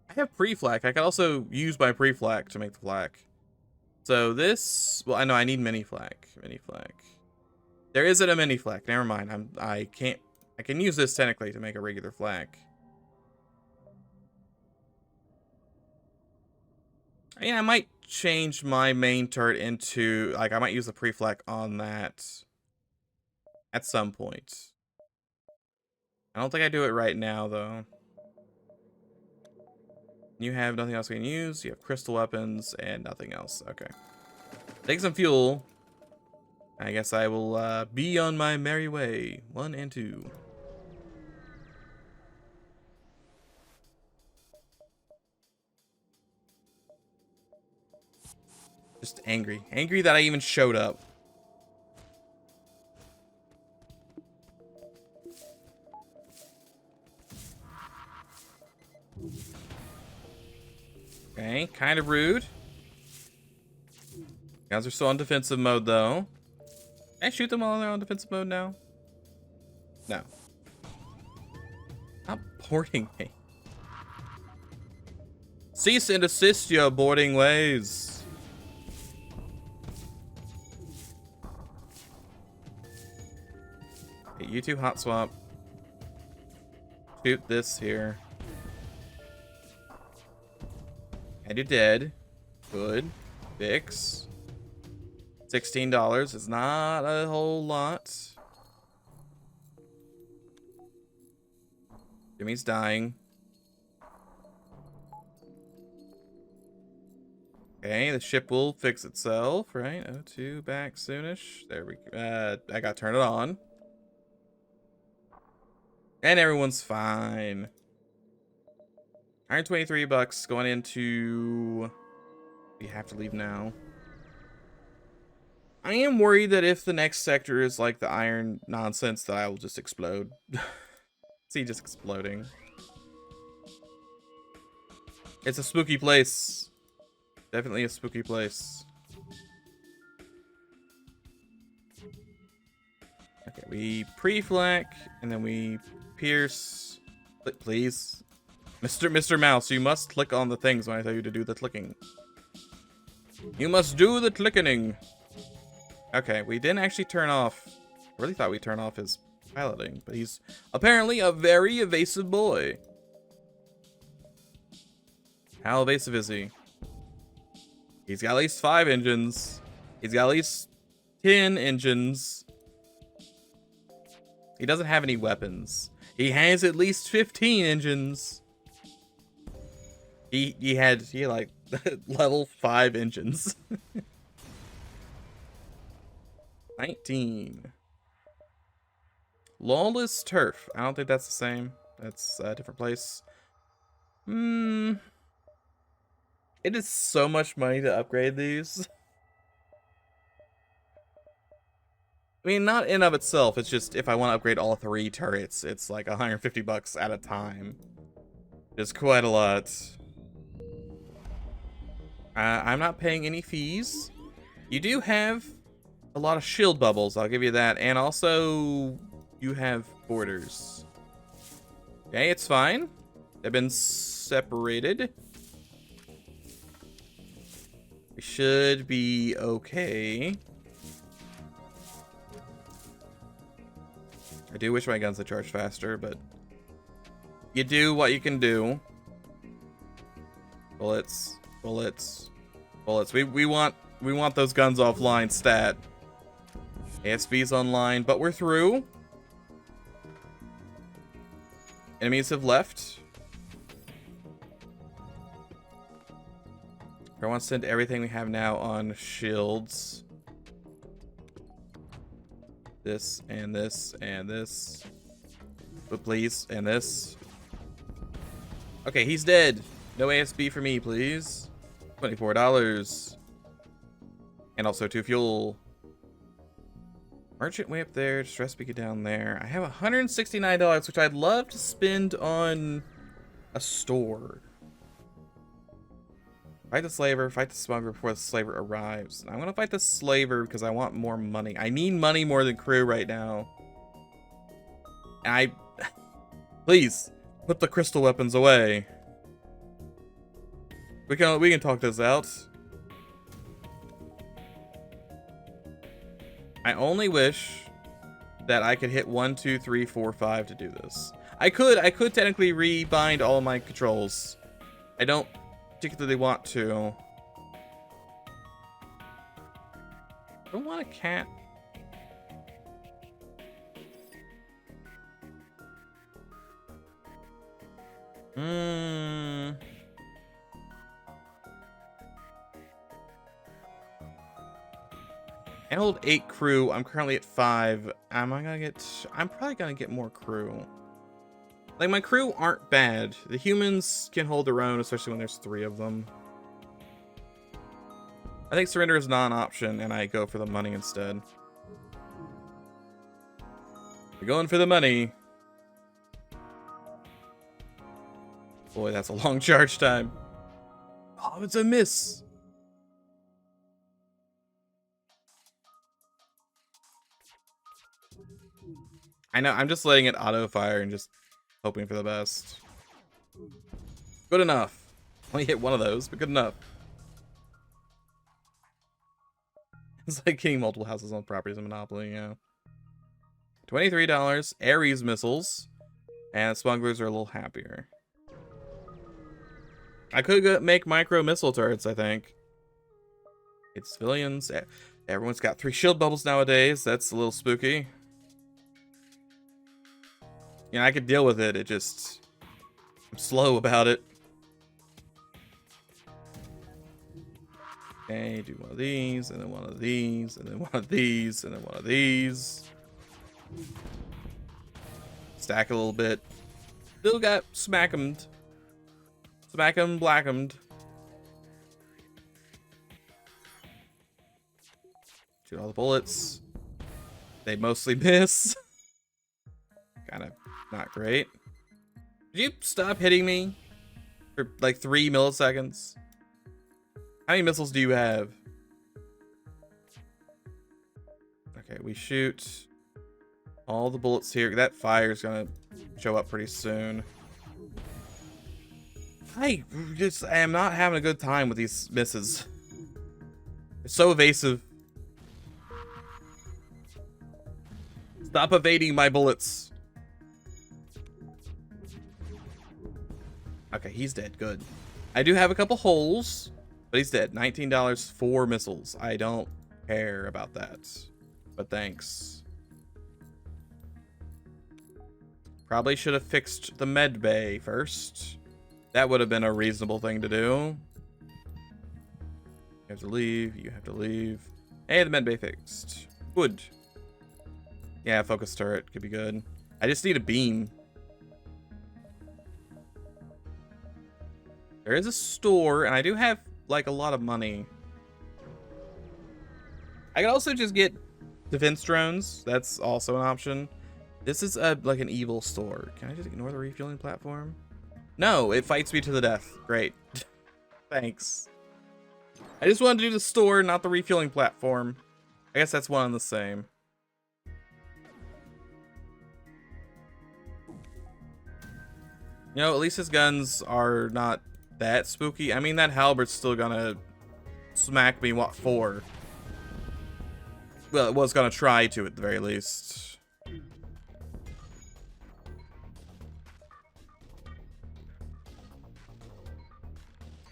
Speaker 1: I have pre-flak. I could also use my pre-flak to make the flak. So this, well, I know I need mini flak. Mini flak. There isn't a mini flak. Never mind. I can use this technically to make a regular flak. Yeah, I might change my main turret into, like, I might use the pre-flak on that at some point. I don't think I do it right now, though. You have nothing else you can use. You have crystal weapons and nothing else. Okay. Take some fuel. I guess I will be on my merry way. 1 and 2. Just angry. Angry that I even showed up. Okay, kind of rude. Guys are still on defensive mode, though. Can I shoot them while they're on defensive mode now? No. Stop boarding me. Cease and desist your boarding ways. Okay, you two hot swap. Shoot this here. And you're dead. Good. Fix. $16 is not a whole lot. Jimmy's dying. Okay, the ship will fix itself, right? O2 back soonish. There we go. I got to turn it on. And everyone's fine. $123 going into... We have to leave now. I am worried that if the next sector is like the iron nonsense, that I will just explode. See, just exploding. It's a spooky place. Definitely a spooky place. Okay, we pre-flak, and then we pierce. Please. Mr. Mouse, you must click on the things when I tell you to do the clicking. You must do the clicking. Okay, we didn't actually turn off. I really thought we turned off his piloting, but he's apparently a very evasive boy. How evasive is he? He's got at least 5 engines. He's got at least 10 engines. He doesn't have any weapons. He has at least 15 engines. He had like level 5 engines. 19. Lawless Turf. I don't think that's the same. That's a different place. It is so much money to upgrade these. I mean, not in of itself. It's just if I want to upgrade all 3 turrets, it's like $150 at a time. It's quite a lot. I'm not paying any fees. You do have a lot of shield bubbles, I'll give you that. And also, you have borders. Okay, it's fine. They've been separated. We should be okay. I do wish my guns had charged faster, but you do what you can do. Bullets, bullets, bullets. We want those guns offline stat. ASB's online, but we're through. Enemies have left. I want to send everything we have now on shields. This and this and this. But please, and this. Okay, he's dead. No ASB for me, please. $24. And also 2 fuel. Merchant way up there, stress beacon down there. I have $169, which I'd love to spend on a store. Fight the slaver, fight the smuggler before the slaver arrives. I'm gonna fight the slaver because I want more money. I need money more than crew right now. And please, put the crystal weapons away. We can talk this out. I only wish that I could hit 1, 2, 3, 4, 5 to do this. I could technically rebind all my controls. I don't particularly want to. I don't want a cat. I hold 8 crew. I'm currently at 5. I'm probably gonna get more crew. Like, my crew aren't bad. The humans can hold their own, especially when there's 3 of them. I think surrender is not an option, and I go for the money instead. We're going for the money. Boy, that's a long charge time. Oh, it's a miss. I know, I'm just letting it auto fire and just hoping for the best. Good enough. Only hit one of those, but good enough. It's like getting multiple houses on properties in Monopoly, yeah. $23. Ares missiles. And smugglers are a little happier. I could make micro missile turrets, I think. It's civilians. Everyone's got 3 shield bubbles nowadays. That's a little spooky. Yeah, I could deal with it. I'm slow about it. Okay, do one of these, and then one of these, and then one of these, and then one of these. Stack a little bit. Still got smackemed. Smackemed, blackemed. Shoot all the bullets. They mostly miss. Kind of not great. Did you stop hitting me for like 3 milliseconds? How many missiles do you have? Okay, we shoot all the bullets here. That fire's gonna show up pretty soon. I am not having a good time with these misses. It's so evasive. Stop evading my bullets. Okay, he's dead. Good. I do have a couple holes, but he's dead. $19 for missiles. I don't care about that, but thanks. Probably should have fixed the med bay first. That would have been a reasonable thing to do. You have to leave. You have to leave. Hey, the med bay fixed. Good. Yeah, focus turret could be good. I just need a beam. There is a store, and I do have, like, a lot of money. I could also just get defense drones. That's also an option. This is, like, an evil store. Can I just ignore the refueling platform? No, it fights me to the death. Great. Thanks. I just wanted to do the store, not the refueling platform. I guess that's one and the same. You know, at least his guns are not that spooky. I mean, that halbert's still gonna smack me, what for? Well, it was gonna try to, at the very least.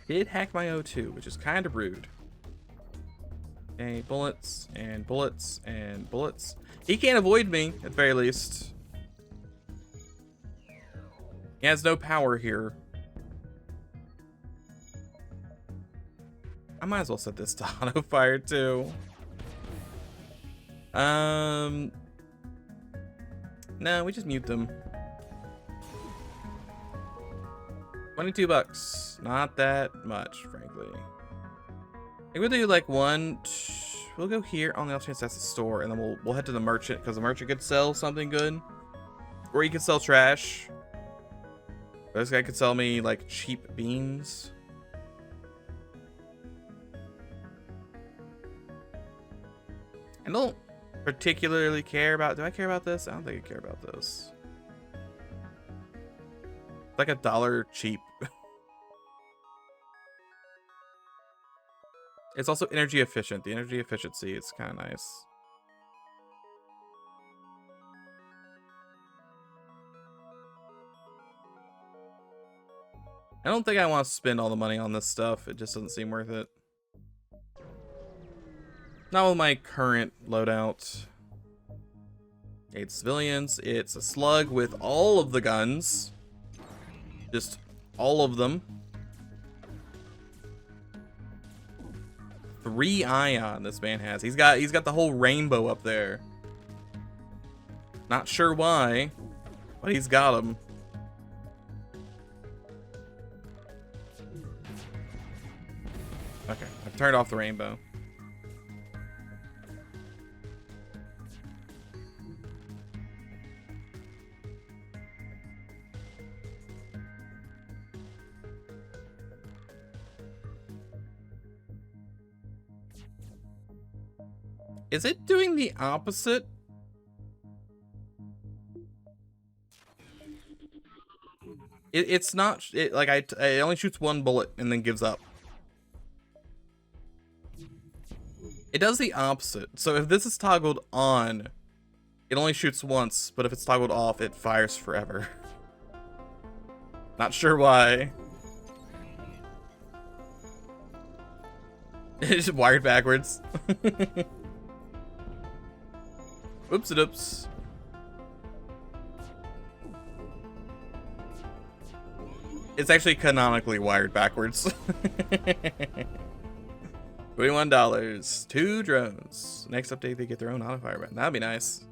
Speaker 1: Did hack my O2, which is kind of rude. Okay, bullets, and bullets, and bullets. He can't avoid me, at the very least. He has no power here. I might as well set this to auto fire too. No, we just mute them. 22 bucks. Not that much, frankly. I think we'll do like one. We'll go here on the off chance that's the store, and then we'll head to the merchant because the merchant could sell something good, or he could sell trash. This guy could sell me like cheap beans. I don't particularly care about. Do I care about this? I don't think I care about this. It's like $1 cheap. It's also energy efficient. The energy efficiency is kind of nice. I don't think I want to spend all the money on this stuff. It just doesn't seem worth it. Not with my current loadout. 8 civilians. It's a slug with all of the guns. Just all of them. 3 ion this man has. He's got the whole rainbow up there. Not sure why, but he's got them. Okay, I've turned off the rainbow. Is it doing the opposite? It's not, like, it only shoots 1 bullet and then gives up. It does the opposite. So if this is toggled on, it only shoots once, but if it's toggled off, it fires forever. Not sure why. It's just wired backwards. Oops-a-doops. It's actually canonically wired backwards. $21. 2 drones. Next update, they get their own auto fire button. That'd be nice.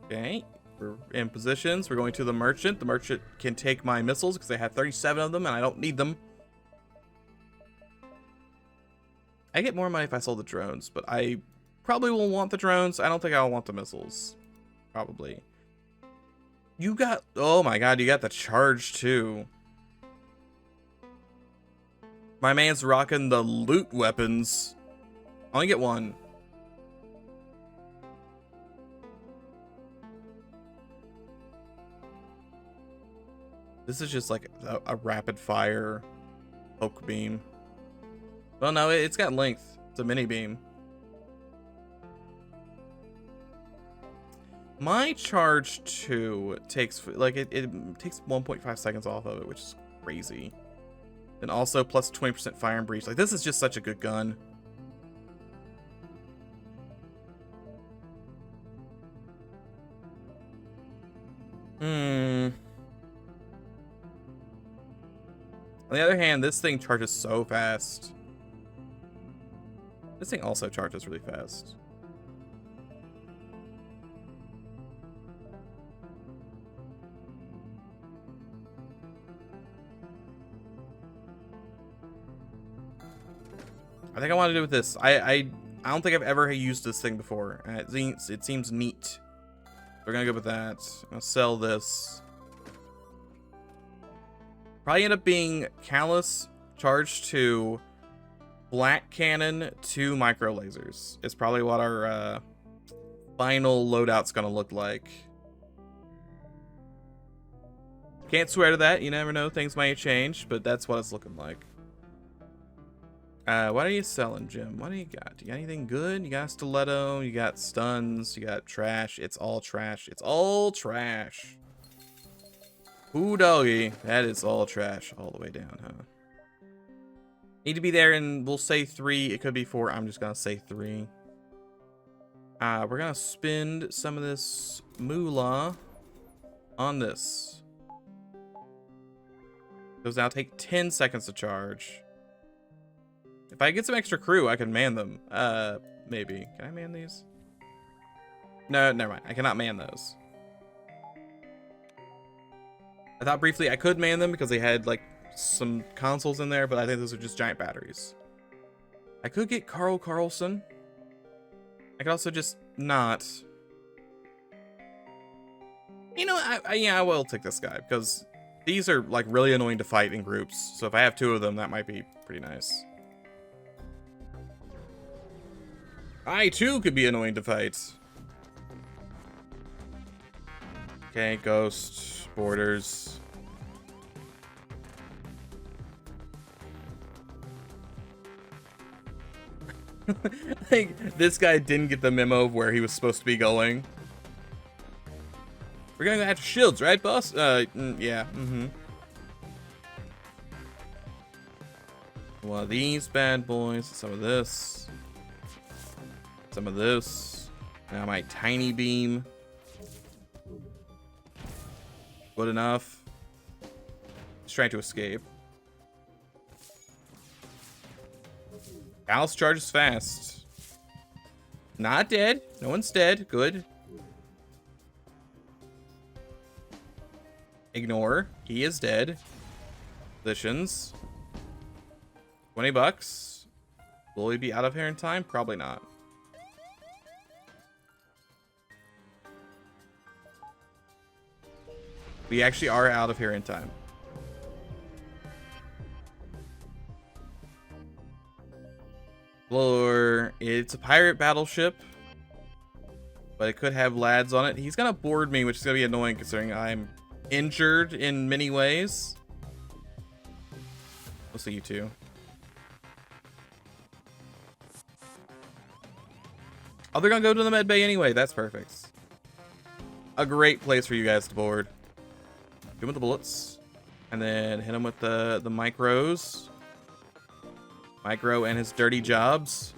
Speaker 1: Okay, we're in positions. We're going to the merchant. The merchant can take my missiles because they have 37 of them and I don't need them. I get more money if I sold the drones, but I probably will want the drones. I don't think I'll want the missiles. Probably. You got, oh my god, you got the charge too. My man's rocking the loot weapons. I only get 1. This is just like a rapid fire poke beam. Well, no, it's got length. It's a mini beam. My charge 2 takes, like, it takes 1.5 seconds off of it, which is crazy. And also plus 20% fire and breach. Like, this is just such a good gun. On the other hand, this thing charges so fast. This thing also charges really fast. I think I want to do with this. I don't think I've ever used this thing before. It seems neat. We're gonna go with that. I'm gonna sell this. Probably end up being Callus, charge 2, black cannon, 2 micro lasers. It's probably what our final loadout's gonna look like. Can't swear to that. You never know. Things might change, but that's what it's looking like. What are you selling, Jim? What do you got? You got anything good? You got a stiletto, you got stuns, you got trash. It's all trash. It's all trash. Ooh, doggy. That is all trash all the way down, huh? Need to be there in, we'll say 3. It could be 4. I'm just gonna say 3. We're gonna spend some of this moolah on this. Those now take 10 seconds to charge. If I get some extra crew, I can man them. Maybe. Can I man these? No, never mind. I cannot man those. I thought briefly I could man them because they had, like, some consoles in there, but I think those are just giant batteries. I could get Carl Carlson. I could also just not. You know, I will take this guy because these are, like, really annoying to fight in groups. So if I have 2 of them, that might be pretty nice. I, too, could be annoying to fight. Okay, Ghost, Borders. I think this guy didn't get the memo of where he was supposed to be going. We're gonna go after shields, right, boss? Yeah, One of these bad boys, some of this. Some of this. Now my tiny beam. Good enough. trying to escape. Alice charges fast. Not dead. No one's dead. Good. Ignore. He is dead. Positions. 20 bucks. Will we be out of here in time? Probably not. We actually are out of here in time. Lure. It's a pirate battleship, but it could have lads on it. He's gonna board me, which is gonna be annoying considering I'm injured in many ways. We'll see you two. Oh, they're gonna go to the med bay anyway. That's perfect. A great place for you guys to board. Hit him with the bullets, and then hit him with the micros. Micro and his dirty jobs.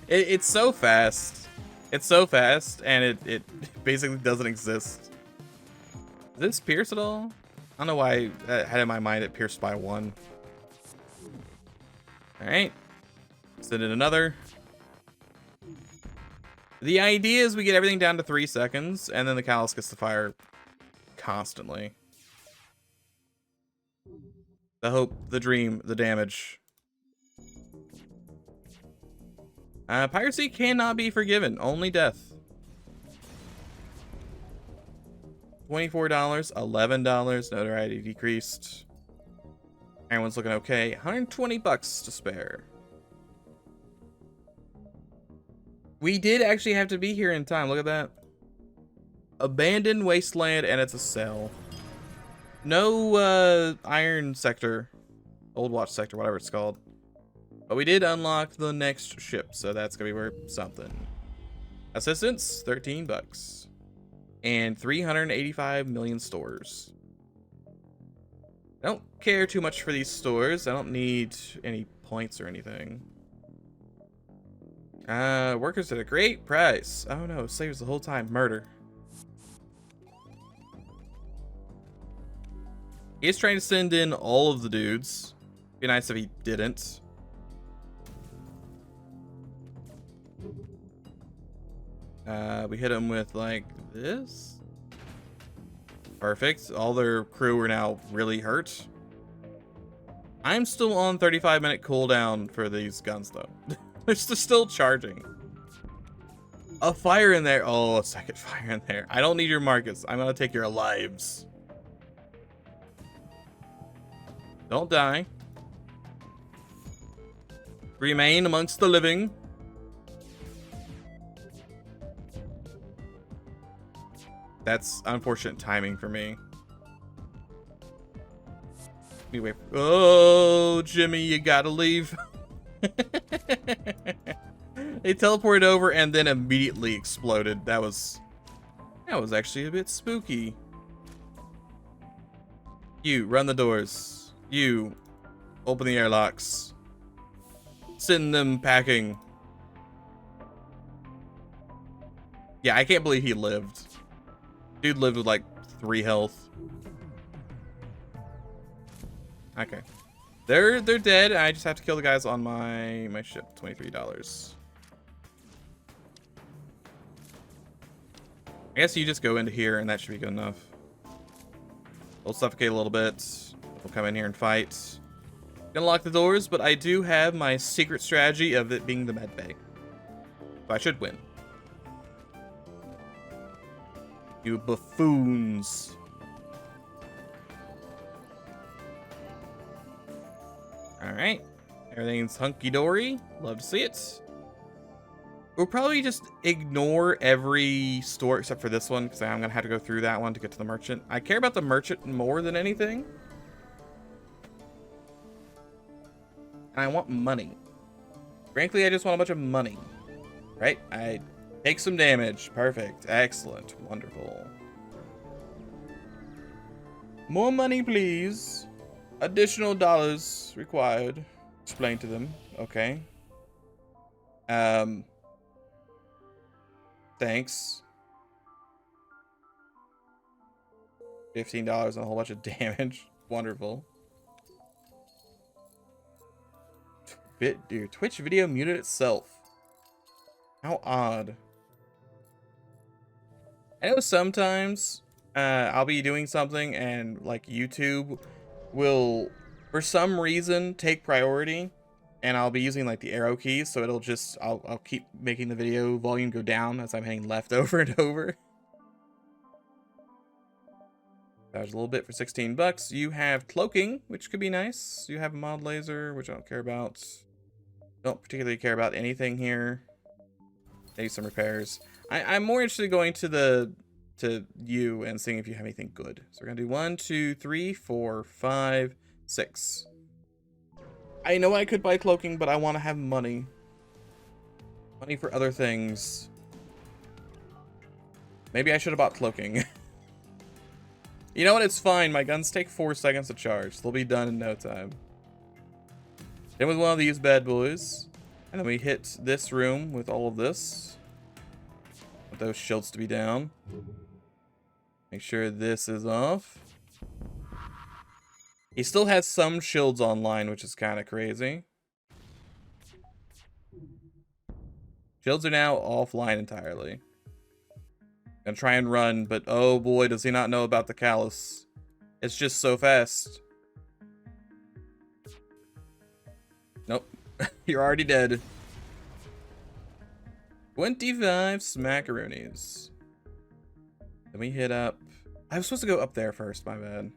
Speaker 1: It's so fast. It's so fast, and it basically doesn't exist. Is this Pierce at all? I don't know why I had in my mind it pierced by 1. Alright. Send in another. The idea is we get everything down to 3 seconds, and then the callus gets to fire constantly. The hope, the dream, the damage. Piracy cannot be forgiven. Only death. $24, $11. Notoriety decreased. Everyone's looking okay. 120 bucks to spare. We did actually have to be here in time. Look at that. Abandoned wasteland, and it's a cell. No iron sector, old watch sector, whatever it's called. But we did unlock the next ship, so that's gonna be worth something. Assistance, 13 bucks. And 385 million stores. I don't care too much for these stores. I don't need any points or anything. Workers at a great price. Oh no, saves the whole time. Murder. He's trying to send in all of the dudes. Be nice if he didn't. We hit him with like this. Perfect. All their crew are now really hurt. I'm still on 35-minute cooldown for these guns though. They're still charging. A fire in there. Oh, a second fire in there. I don't need your markets. I'm gonna take your lives. Don't die. Remain amongst the living. That's unfortunate timing for me. Anyway. Oh, Jimmy, you gotta leave. They teleported over and then immediately exploded. That was actually a bit spooky. You, run the doors. You, open the airlocks. Send them packing. Yeah, I can't believe he lived. Dude lived with like 3 health. Okay. They're dead. I just have to kill the guys on my ship. $23. I guess you just go into here and that should be good enough. We'll suffocate a little bit. We'll come in here and fight. Gonna lock the doors, but I do have my secret strategy of it being the med bay. So I should win. You buffoons. Alright. Everything's hunky-dory. Love to see it. We'll probably just ignore every store except for this one, because I'm going to have to go through that one to get to the merchant. I care about the merchant more than anything. And I want money. Frankly, I just want a bunch of money. Right? I take some damage. Perfect. Excellent. Wonderful. More money, please. Additional dollars required. Explain to them. Okay. Thanks. $15 and a whole bunch of damage. Wonderful. Dude, Twitch video muted itself. How odd. I know sometimes I'll be doing something and like YouTube will, for some reason, take priority, and I'll be using like the arrow keys, so it'll just, I'll keep making the video volume go down as I'm hitting left over and over. There's a little bit for 16 bucks. You have cloaking, which could be nice. You have a mod laser, which I don't care about. Don't particularly care about anything here. Maybe some repairs. I'm more interested in going to you and seeing if you have anything good. So we're gonna do 1, 2, 3, 4, 5, 6. I know I could buy cloaking, but I want to have money. Money for other things. Maybe I should have bought cloaking. You know what? It's fine. My guns take 4 seconds to charge. They'll be done in no time. Then with one of these bad boys. And then we hit this room with all of this. Want those shields to be down. Make sure this is off. He still has some shields online, which is kind of crazy. Shields are now offline entirely. Gonna try and run, but oh boy, does he not know about the callus. It's just so fast. Nope. You're already dead. 25 smackaroonies. Then we hit up. I was supposed to go up there first. My bad.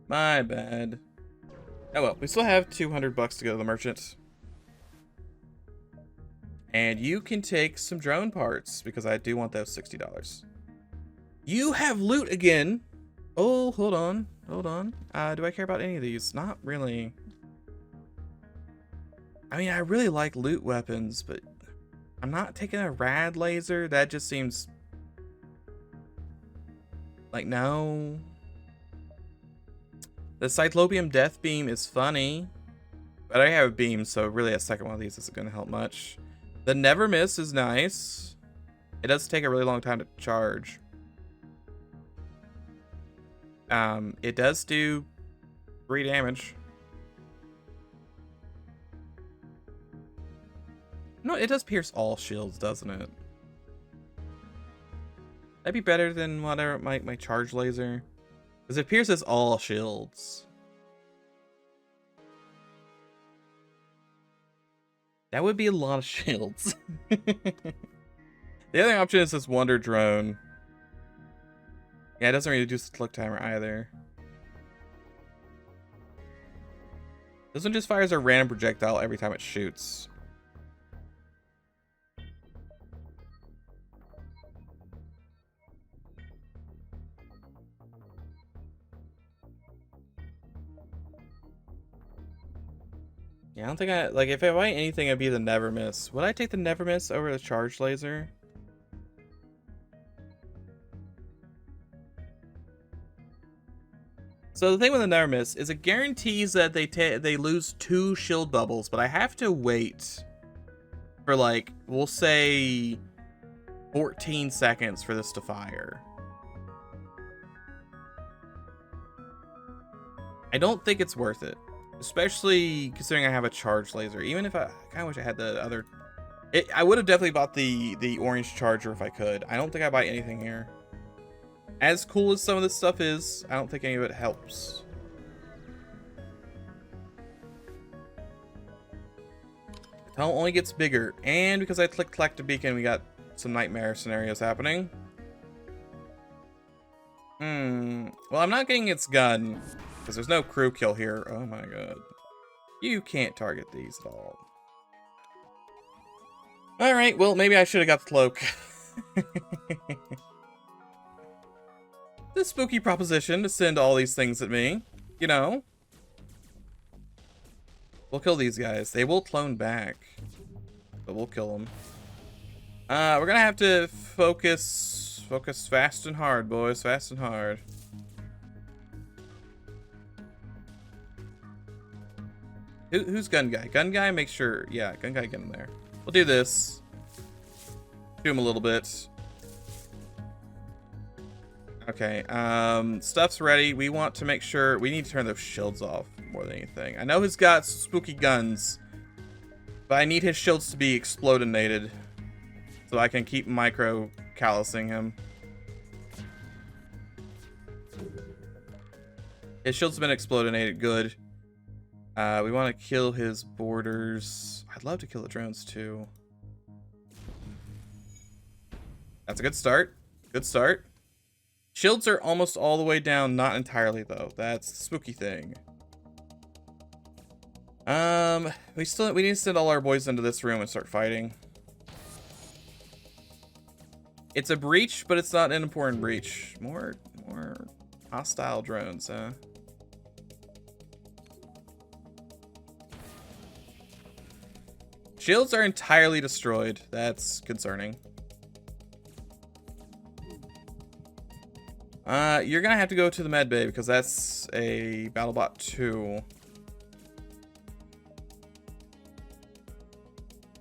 Speaker 1: My bad. Oh well, we still have 200 bucks to go to the merchant. And you can take some drone parts because I do want those $60. You have loot again. Oh, hold on. Hold on. Do I care about any of these? Not really. I mean, I really like loot weapons, but I'm not taking a rad laser. That just seems like, no. The Cyclopean Death Beam is funny, but I have a beam, so really a second one of these isn't going to help much. The Never Miss is nice. It does take a really long time to charge. It does do 3 damage. No, it does pierce all shields, doesn't it? That'd be better than whatever my charge laser. Because it pierces all shields. That would be a lot of shields. The other option is this Wonder Drone. Yeah, it doesn't really reduce the click timer either. This one just fires a random projectile every time it shoots. Yeah, I don't think like, if I buy anything, it'd be the Never Miss. Would I take the Never Miss over the charge laser? So the thing with the Never Miss is it guarantees that they lose 2 shield bubbles, but I have to wait for, like, we'll say 14 seconds for this to fire. I don't think it's worth it, especially considering I have a charge laser. Even if I kind of wish I had the other, I would have definitely bought the orange charger if I could. I don't think I buy anything here. As cool as some of this stuff is, I don't think any of it helps. The tunnel only gets bigger, and because I clicked Collective Beacon, we got some nightmare scenarios happening. Well, I'm not getting its gun, because there's no crew kill here. Oh my god. You can't target these at all. Alright, well, maybe I should have got the cloak. The spooky proposition to send all these things at me, you know. We'll kill these guys. They will clone back, but we'll kill them. We're gonna have to focus fast and hard, boys, fast and hard. Who's gun guy? Gun guy, make sure, yeah, gun guy, get him there. We'll do this. Do him a little bit. Okay, stuff's ready. We want to make sure we need to turn those shields off more than anything. I know he's got spooky guns, but I need his shields to be explodinated so I can keep micro callousing him. His shield's been explodinated, good. We want to kill his borders. I'd love to kill the drones too. That's a good start. Good start. Shields are almost all the way down, not entirely though. That's the spooky thing. We need to send all our boys into this room and start fighting. It's a breach, but it's not an important breach. More hostile drones, huh? Shields are entirely destroyed. That's concerning. You're gonna have to go to the med bay because that's a BattleBot 2.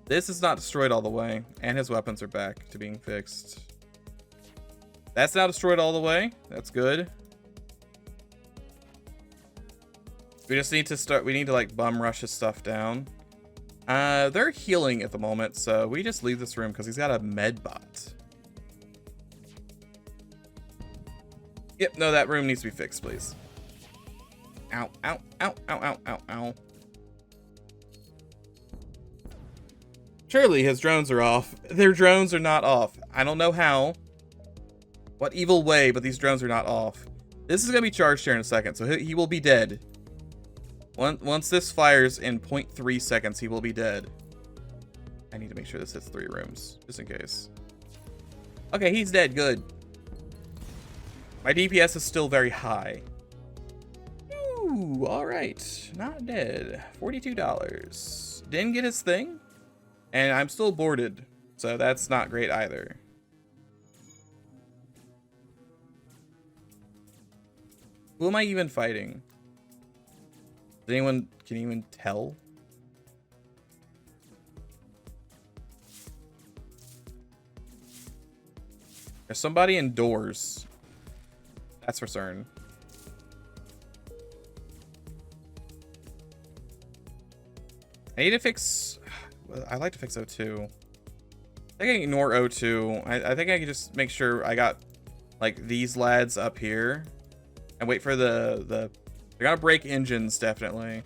Speaker 1: This is not destroyed all the way, and his weapons are back to being fixed. That's now destroyed all the way. That's good. We just need to start. We need to like bum rush his stuff down. They're healing at the moment, so we just leave this room because he's got a med bot. Yep, no, that room needs to be fixed, please. Ow, ow, ow, ow, ow, ow, ow. Surely his drones are off. Their drones are not off. I don't know how. What evil way, but these drones are not off. This is going to be charged here in a second, so he will be dead. Once this fires in 0.3 seconds, he will be dead. I need to make sure this hits 3 rooms, just in case. Okay, he's dead. Good. My DPS is still very high. Ooh, alright. Not dead. $42. Didn't get his thing. And I'm still boarded. So that's not great either. Who am I even fighting? Does anyone can even tell? There's somebody indoors. That's for certain. I need to fix... I like to fix O2. I think I can ignore O2. I think I can just make sure I got, like, these lads up here. And wait for the... They're gonna break engines, definitely.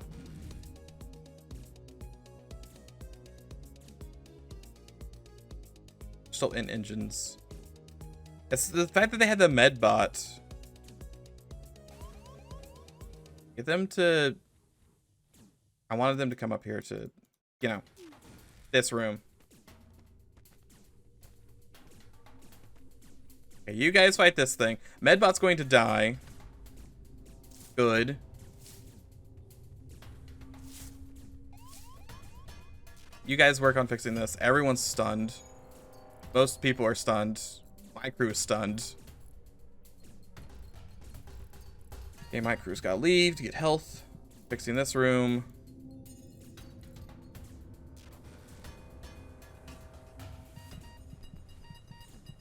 Speaker 1: Still in engines. It's the fact that they had the med bot. Get them to... I wanted them to come up here to, you know, this room. Okay, you guys fight this thing. Medbot's going to die. Good. You guys work on fixing this. Everyone's stunned. Most people are stunned. My crew is stunned. Okay, my crew's gotta leave to get health. Fixing this room.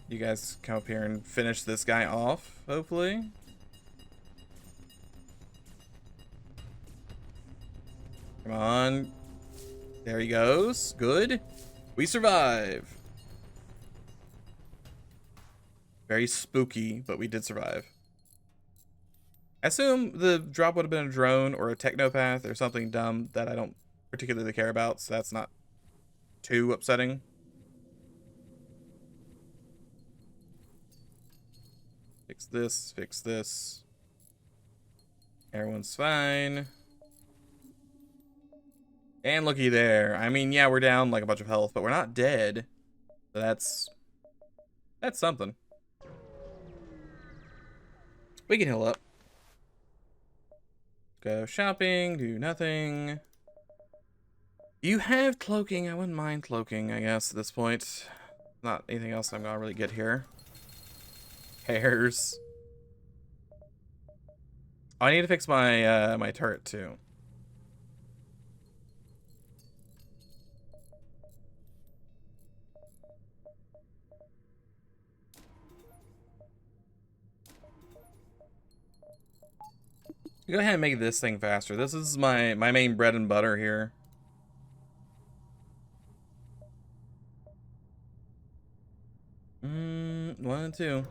Speaker 1: You guys come up here and finish this guy off, hopefully. Come on. There he goes. Good. We survive. Very spooky, but we did survive. I assume the drop would have been a drone or a technopath or something dumb that I don't particularly care about, so that's not too upsetting. Fix this, fix this. Everyone's fine. And looky there. I mean, yeah, we're down like a bunch of health, but we're not dead. So that's something. We can heal up. Go shopping, do nothing. You have cloaking. I wouldn't mind cloaking, I guess, at this point. Not anything else I'm gonna really get here. Hairs. Oh, I need to fix my my turret too. Go ahead and make this thing faster. This is my main bread and butter here. One and two.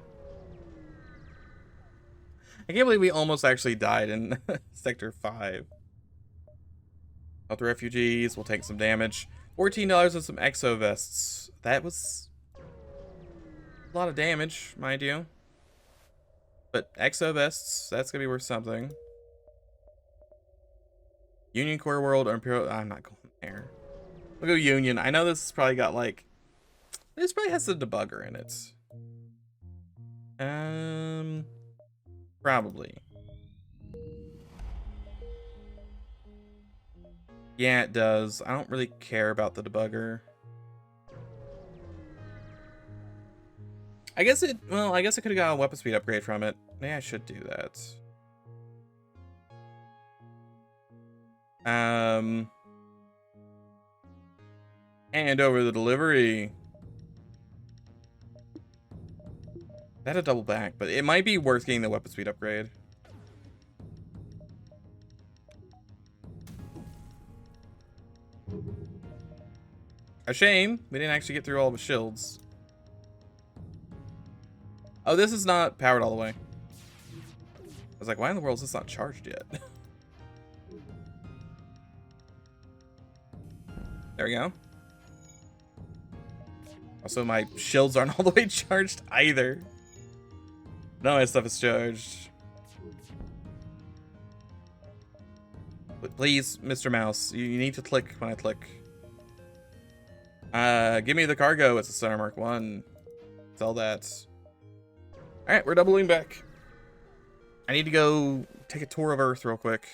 Speaker 1: I can't believe we almost actually died in Sector 5. Help the refugees. We'll take some damage. $14 and some exo vests. That was a lot of damage, mind you. But exo vests, that's gonna be worth something. Union Core World or Imperial. I'm not going there. We'll go Union. I know this has probably got like. This probably has a debugger in it. Probably. Yeah, it does. I don't really care about the debugger. I guess it, well, I guess I could have got a weapon speed upgrade from it. Maybe I should do that. Hand over the delivery. That a double back, but it might be worth getting the weapon speed upgrade. A shame we didn't actually get through all the shields. Oh, this is not powered all the way. I was like, why in the world is this not charged yet? There we go. Also, my shields aren't all the way charged either. No, my stuff is charged. But please, Mr. Mouse, you need to click when I click. Give me the cargo. It's a Star Mark 1. Sell that. Alright, we're doubling back. I need to go take a tour of Earth real quick.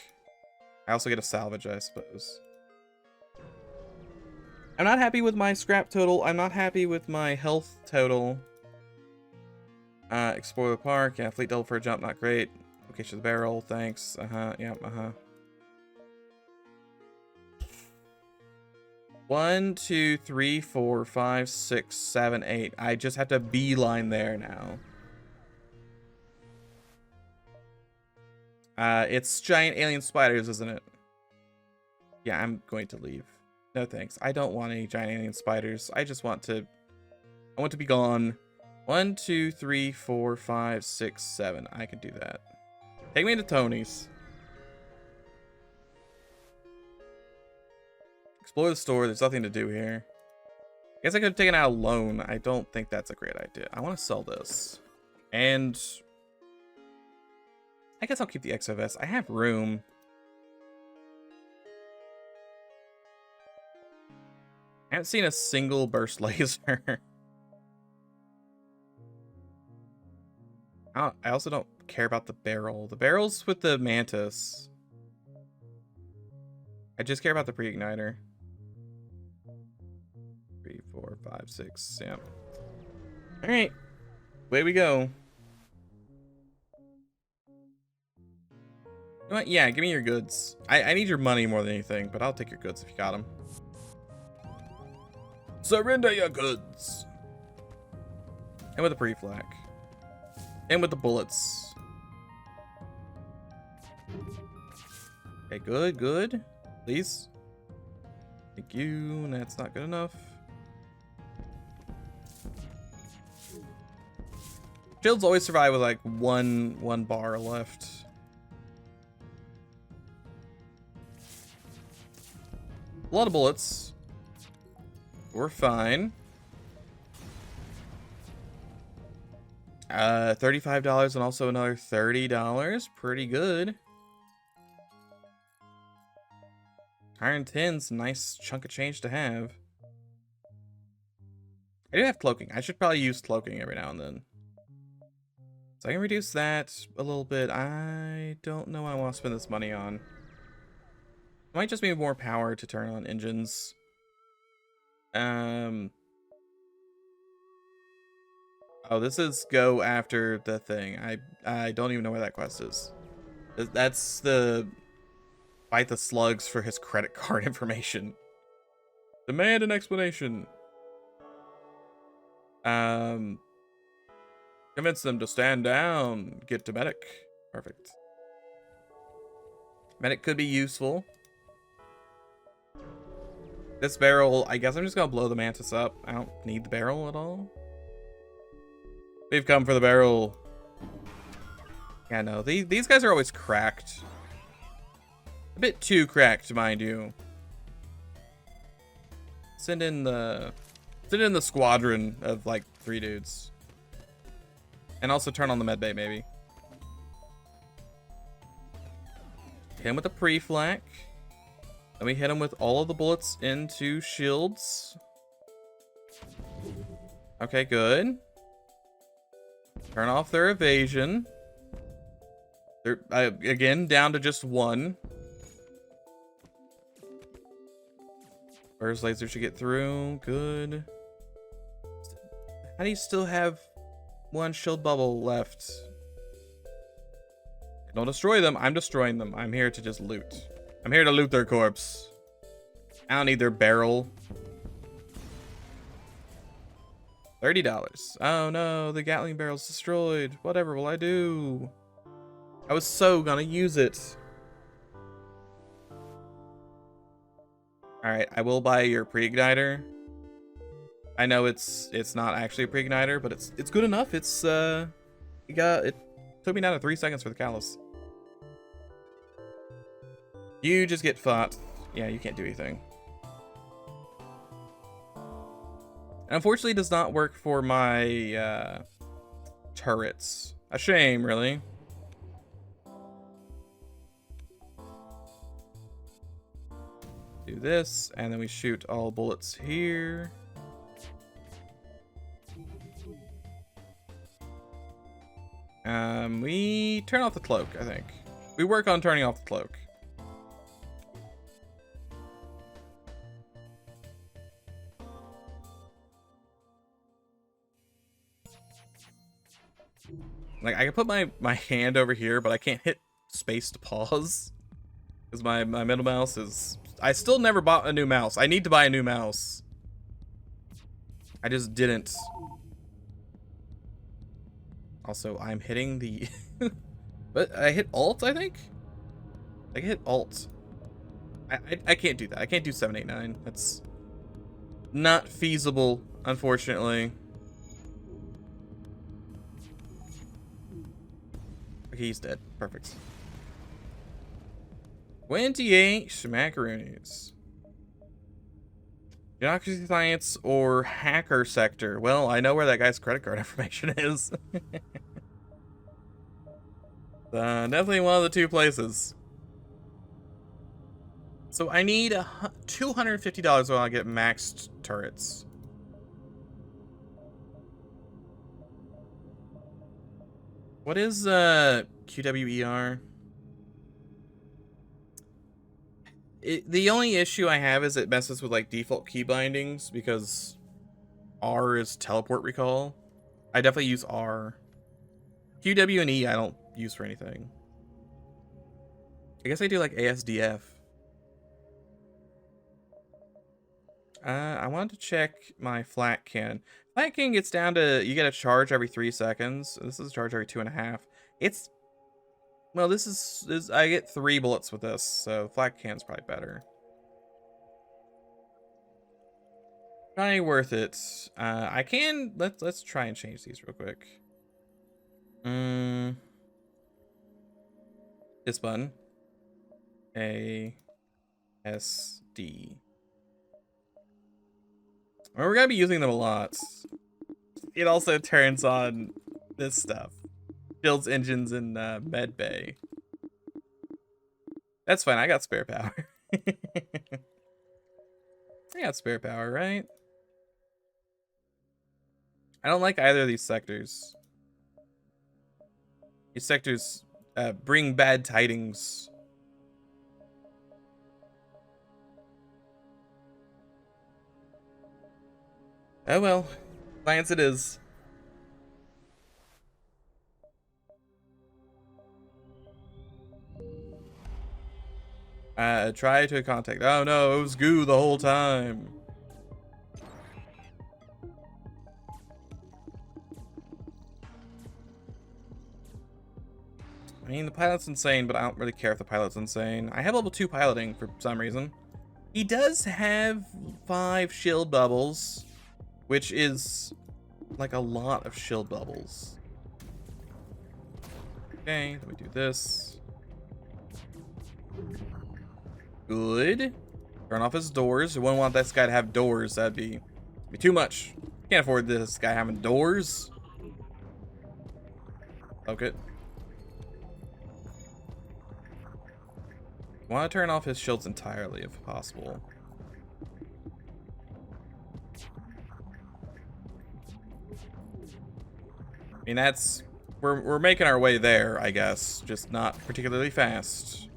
Speaker 1: I also get a salvage, I suppose. I'm not happy with my scrap total. I'm not happy with my health total. Explore the park. Yeah, fleet double for a jump, not great. Location of the barrel, thanks. Yeah, 1, 2, 3, 4, 5, 6, 7, 8. I just have to beeline there now. It's giant alien spiders, isn't it? Yeah, I'm going to leave. No thanks. I don't want any giant alien spiders. I want to be gone. 1, 2, 3, 4, 5, 6, 7. I can do that. Take me to Tony's. Explore the store. There's nothing to do here. I guess I could have taken out a loan. I don't think that's a great idea. I want to sell this. And I guess I'll keep the XFS. I have room. I haven't seen a single burst laser. I also don't care about the barrel. The barrel's with the mantis. I just care about the pre-igniter. 3, 4, 5, 6. Yeah. All right. Away we go. You know what? Yeah, give me your goods. I need your money more than anything, but I'll take your goods if you got them. Surrender your goods. And with the pre-flak. And with the bullets. Okay, good, good. Please. Thank you. That's not good enough. Shields always survive with like one bar left. A lot of bullets. We're fine. $35 and also another $30. Pretty good. 110's a nice chunk of change to have. I do have cloaking. I should probably use cloaking every now and then. So I can reduce that a little bit. I don't know what I want to spend this money on. It might just be more power to turn on engines. Oh, this is go after the thing. I don't even know where that quest is. That's the fight the slugs for his credit card information. Demand an explanation. Convince them to stand down. Get to medic. Perfect. Medic could be useful. This barrel, I guess I'm just gonna blow the mantis up. I don't need the barrel at all. We've come for the barrel. Yeah, no, these guys are always cracked. A bit too cracked, mind you. Send in the squadron of like 3 dudes. And also turn on the med bay, maybe. Hit him with a pre-flak. Then we hit him with all of the bullets into shields. Okay, good. Turn off their evasion. They're again down to just 1. Burst laser should get through. Good. How do you still have 1 shield bubble left? Don't destroy them. I'm destroying them. I'm here to just loot. I'm here to loot their corpse. I don't need their barrel. $30. Oh no, the Gatling barrel's destroyed. Whatever will I do? I was so gonna use it. Alright, I will buy your pre-igniter. I know it's not actually a pre-igniter, but it's good enough. It took me down to 3 seconds for the callus. You just get fought. Yeah, you can't do anything. And unfortunately, it does not work for my turrets. A shame, really. Do this, and then we shoot all bullets here. We turn off the cloak, I think. We work on turning off the cloak. Like, I can put my hand over here, but I can't hit space to pause. Because my middle mouse is... I still never bought a new mouse. I need to buy a new mouse. I just didn't. Also, I'm hitting the... But I hit Alt, I think? I can hit Alt. I can't do that. I can't do 789. That's not feasible, unfortunately. Okay, he's dead. Perfect. 28 schmackaroonies. Bureaucracy Science or Hacker Sector. Well, I know where that guy's credit card information is. Definitely one of the 2 places. So I need $250 while I get maxed turrets. What is QWER? The only issue I have is it messes with like default key bindings because R is teleport recall. I definitely use R. QW and E I don't use for anything. I guess I do like ASDF. I wanted to check my flat cannon. Flat cannon gets down to, you get a charge every 3 seconds. This is a charge every 2.5. It's, well, this is I get 3 bullets with this, so flat cannon's probably better. Probably worth it. I can, let's try and change these real quick. This button. A S D. Well, we're gonna be using them a lot. It also turns on this stuff. Builds engines in med bay. That's fine, I got spare power. I got spare power, right? I don't like either of these sectors. These sectors bring bad tidings. Oh well, science it is. Try to contact. Oh no, it was goo the whole time. I mean, the pilot's insane, but I don't really care if the pilot's insane. I have level 2 piloting for some reason. He does have 5 shield bubbles, which is like a lot of shield bubbles. Okay, let me do this. Good. Turn off his doors. We wouldn't want this guy to have doors. That'd be too much. Can't afford this guy having doors. Okay. Want to turn off his shields entirely if possible. I mean, that's we're making our way there, I guess, just not particularly fast.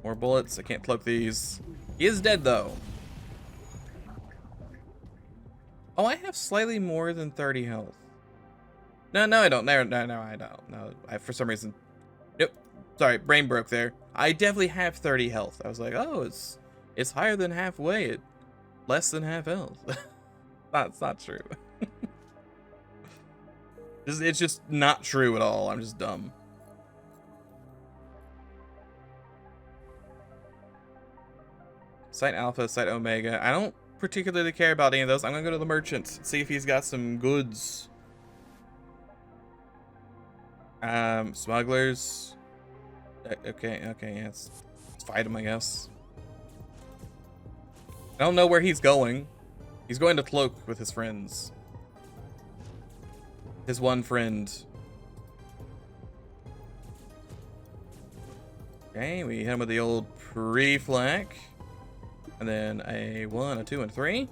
Speaker 1: More bullets. I can't cloak these. He is dead though. Oh, I have slightly more than 30 health. No, I don't. No, I don't. No, for some reason. Nope. Sorry, brain broke there. I definitely have 30 health. I was like, oh, it's higher than halfway at less than half health. That's not true. It's just not true at all. I'm just dumb. Site Alpha, Site Omega. I don't particularly care about any of those. I'm gonna go to the merchant, see if he's got some goods. Smugglers. Okay, yeah, let's fight him, I guess. I don't know where he's going. He's going to cloak with his friends. His one friend. Okay, we hit him with the old pre-flak. And then a 1, a 2, and 3.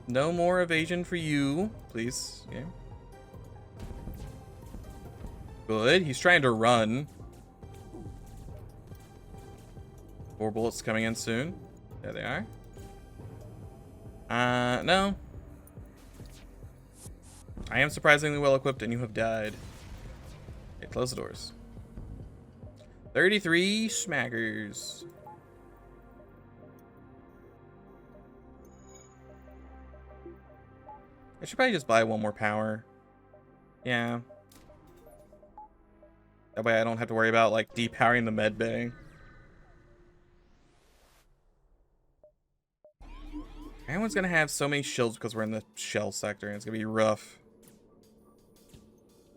Speaker 1: No more evasion for you, please. Okay. Good. He's trying to run. 4 bullets coming in soon. There they are. No. I am surprisingly well equipped and you have died. Okay, close the doors. 33 smackers. I should probably just buy 1 more power. Yeah. That way I don't have to worry about, like, depowering the med bay. Everyone's gonna have so many shields because we're in the shell sector and it's gonna be rough.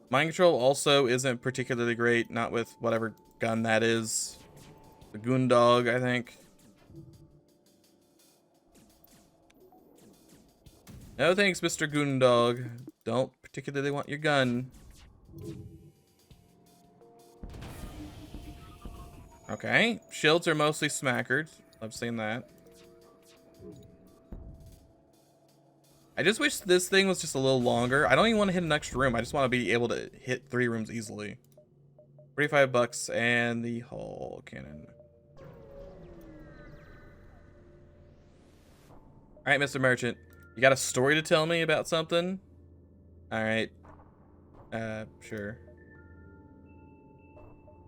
Speaker 1: Mind control also isn't particularly great, not with whatever gun that is. The Goondog, I think. No thanks, Mr. Goondog. Don't particularly want your gun. Okay, shields are mostly smackered. I've seen that. I just wish this thing was just a little longer. I don't even want to hit an extra room. I just want to be able to hit 3 rooms easily. 45 bucks and the hull cannon. All right, Mr. Merchant, you got a story to tell me about something? All right. Sure.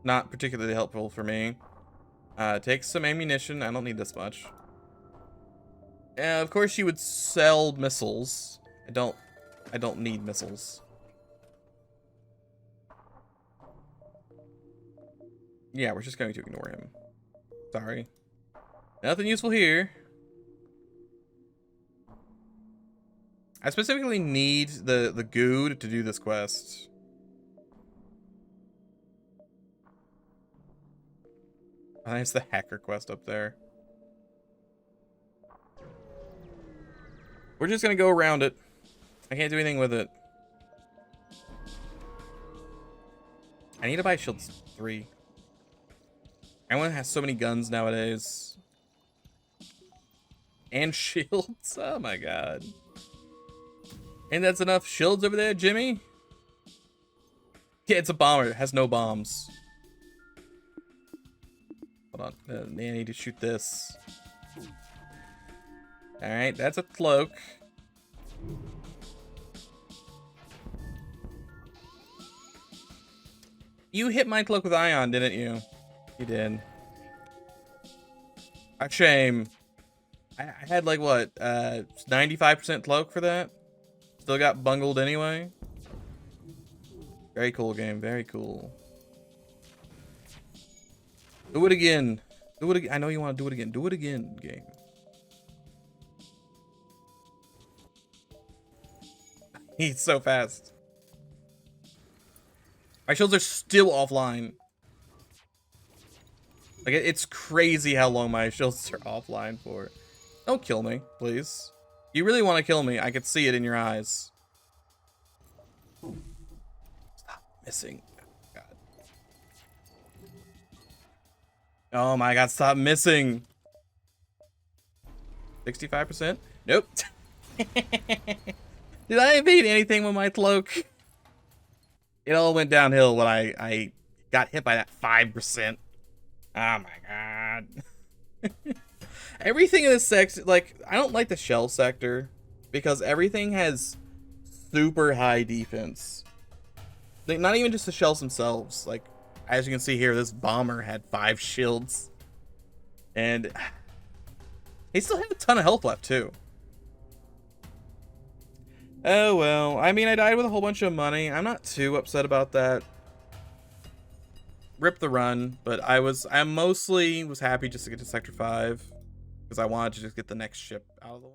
Speaker 1: Not particularly helpful for me. Take some ammunition. I don't need this much. Of course you would sell missiles. I don't need missiles. Yeah, we're just going to ignore him. Sorry. Nothing useful here. I specifically need the good to do this quest. Oh, there's the hacker quest up there. We're just gonna go around it. I can't do anything with it. I need to buy shields 3. Everyone has so many guns nowadays. And shields. Oh my god. And that's enough shields over there, Jimmy? Yeah, it's a bomber. It has no bombs. Hold on. I need to shoot this. Alright, that's a cloak. You hit my cloak with ion, didn't you? You did. A shame. I had like what, 95% cloak for that? still got bungled anyway. Very cool game. Very cool. Do it again. Do it again. I know you want to do it again. Do it again, game. He's so fast. My shields are still offline. Like, it's crazy how long my shields are offline for. Don't kill me, please. You really want to kill me. I could see it in your eyes. Stop missing. God. Oh my god, stop missing. 65%? Nope. Did I evade anything with my cloak? It all went downhill when I got hit by that 5%. Oh my god. Everything in this section, like, I don't like the shell sector because everything has super high defense. Like, not even just the shells themselves. Like, as you can see here, this bomber had 5 shields. And he still had a ton of health left, too. Oh, well. I mean, I died with a whole bunch of money. I'm not too upset about that. Rip the run, but I mostly was happy just to get to Sector 5 because I wanted to just get the next ship out of the way.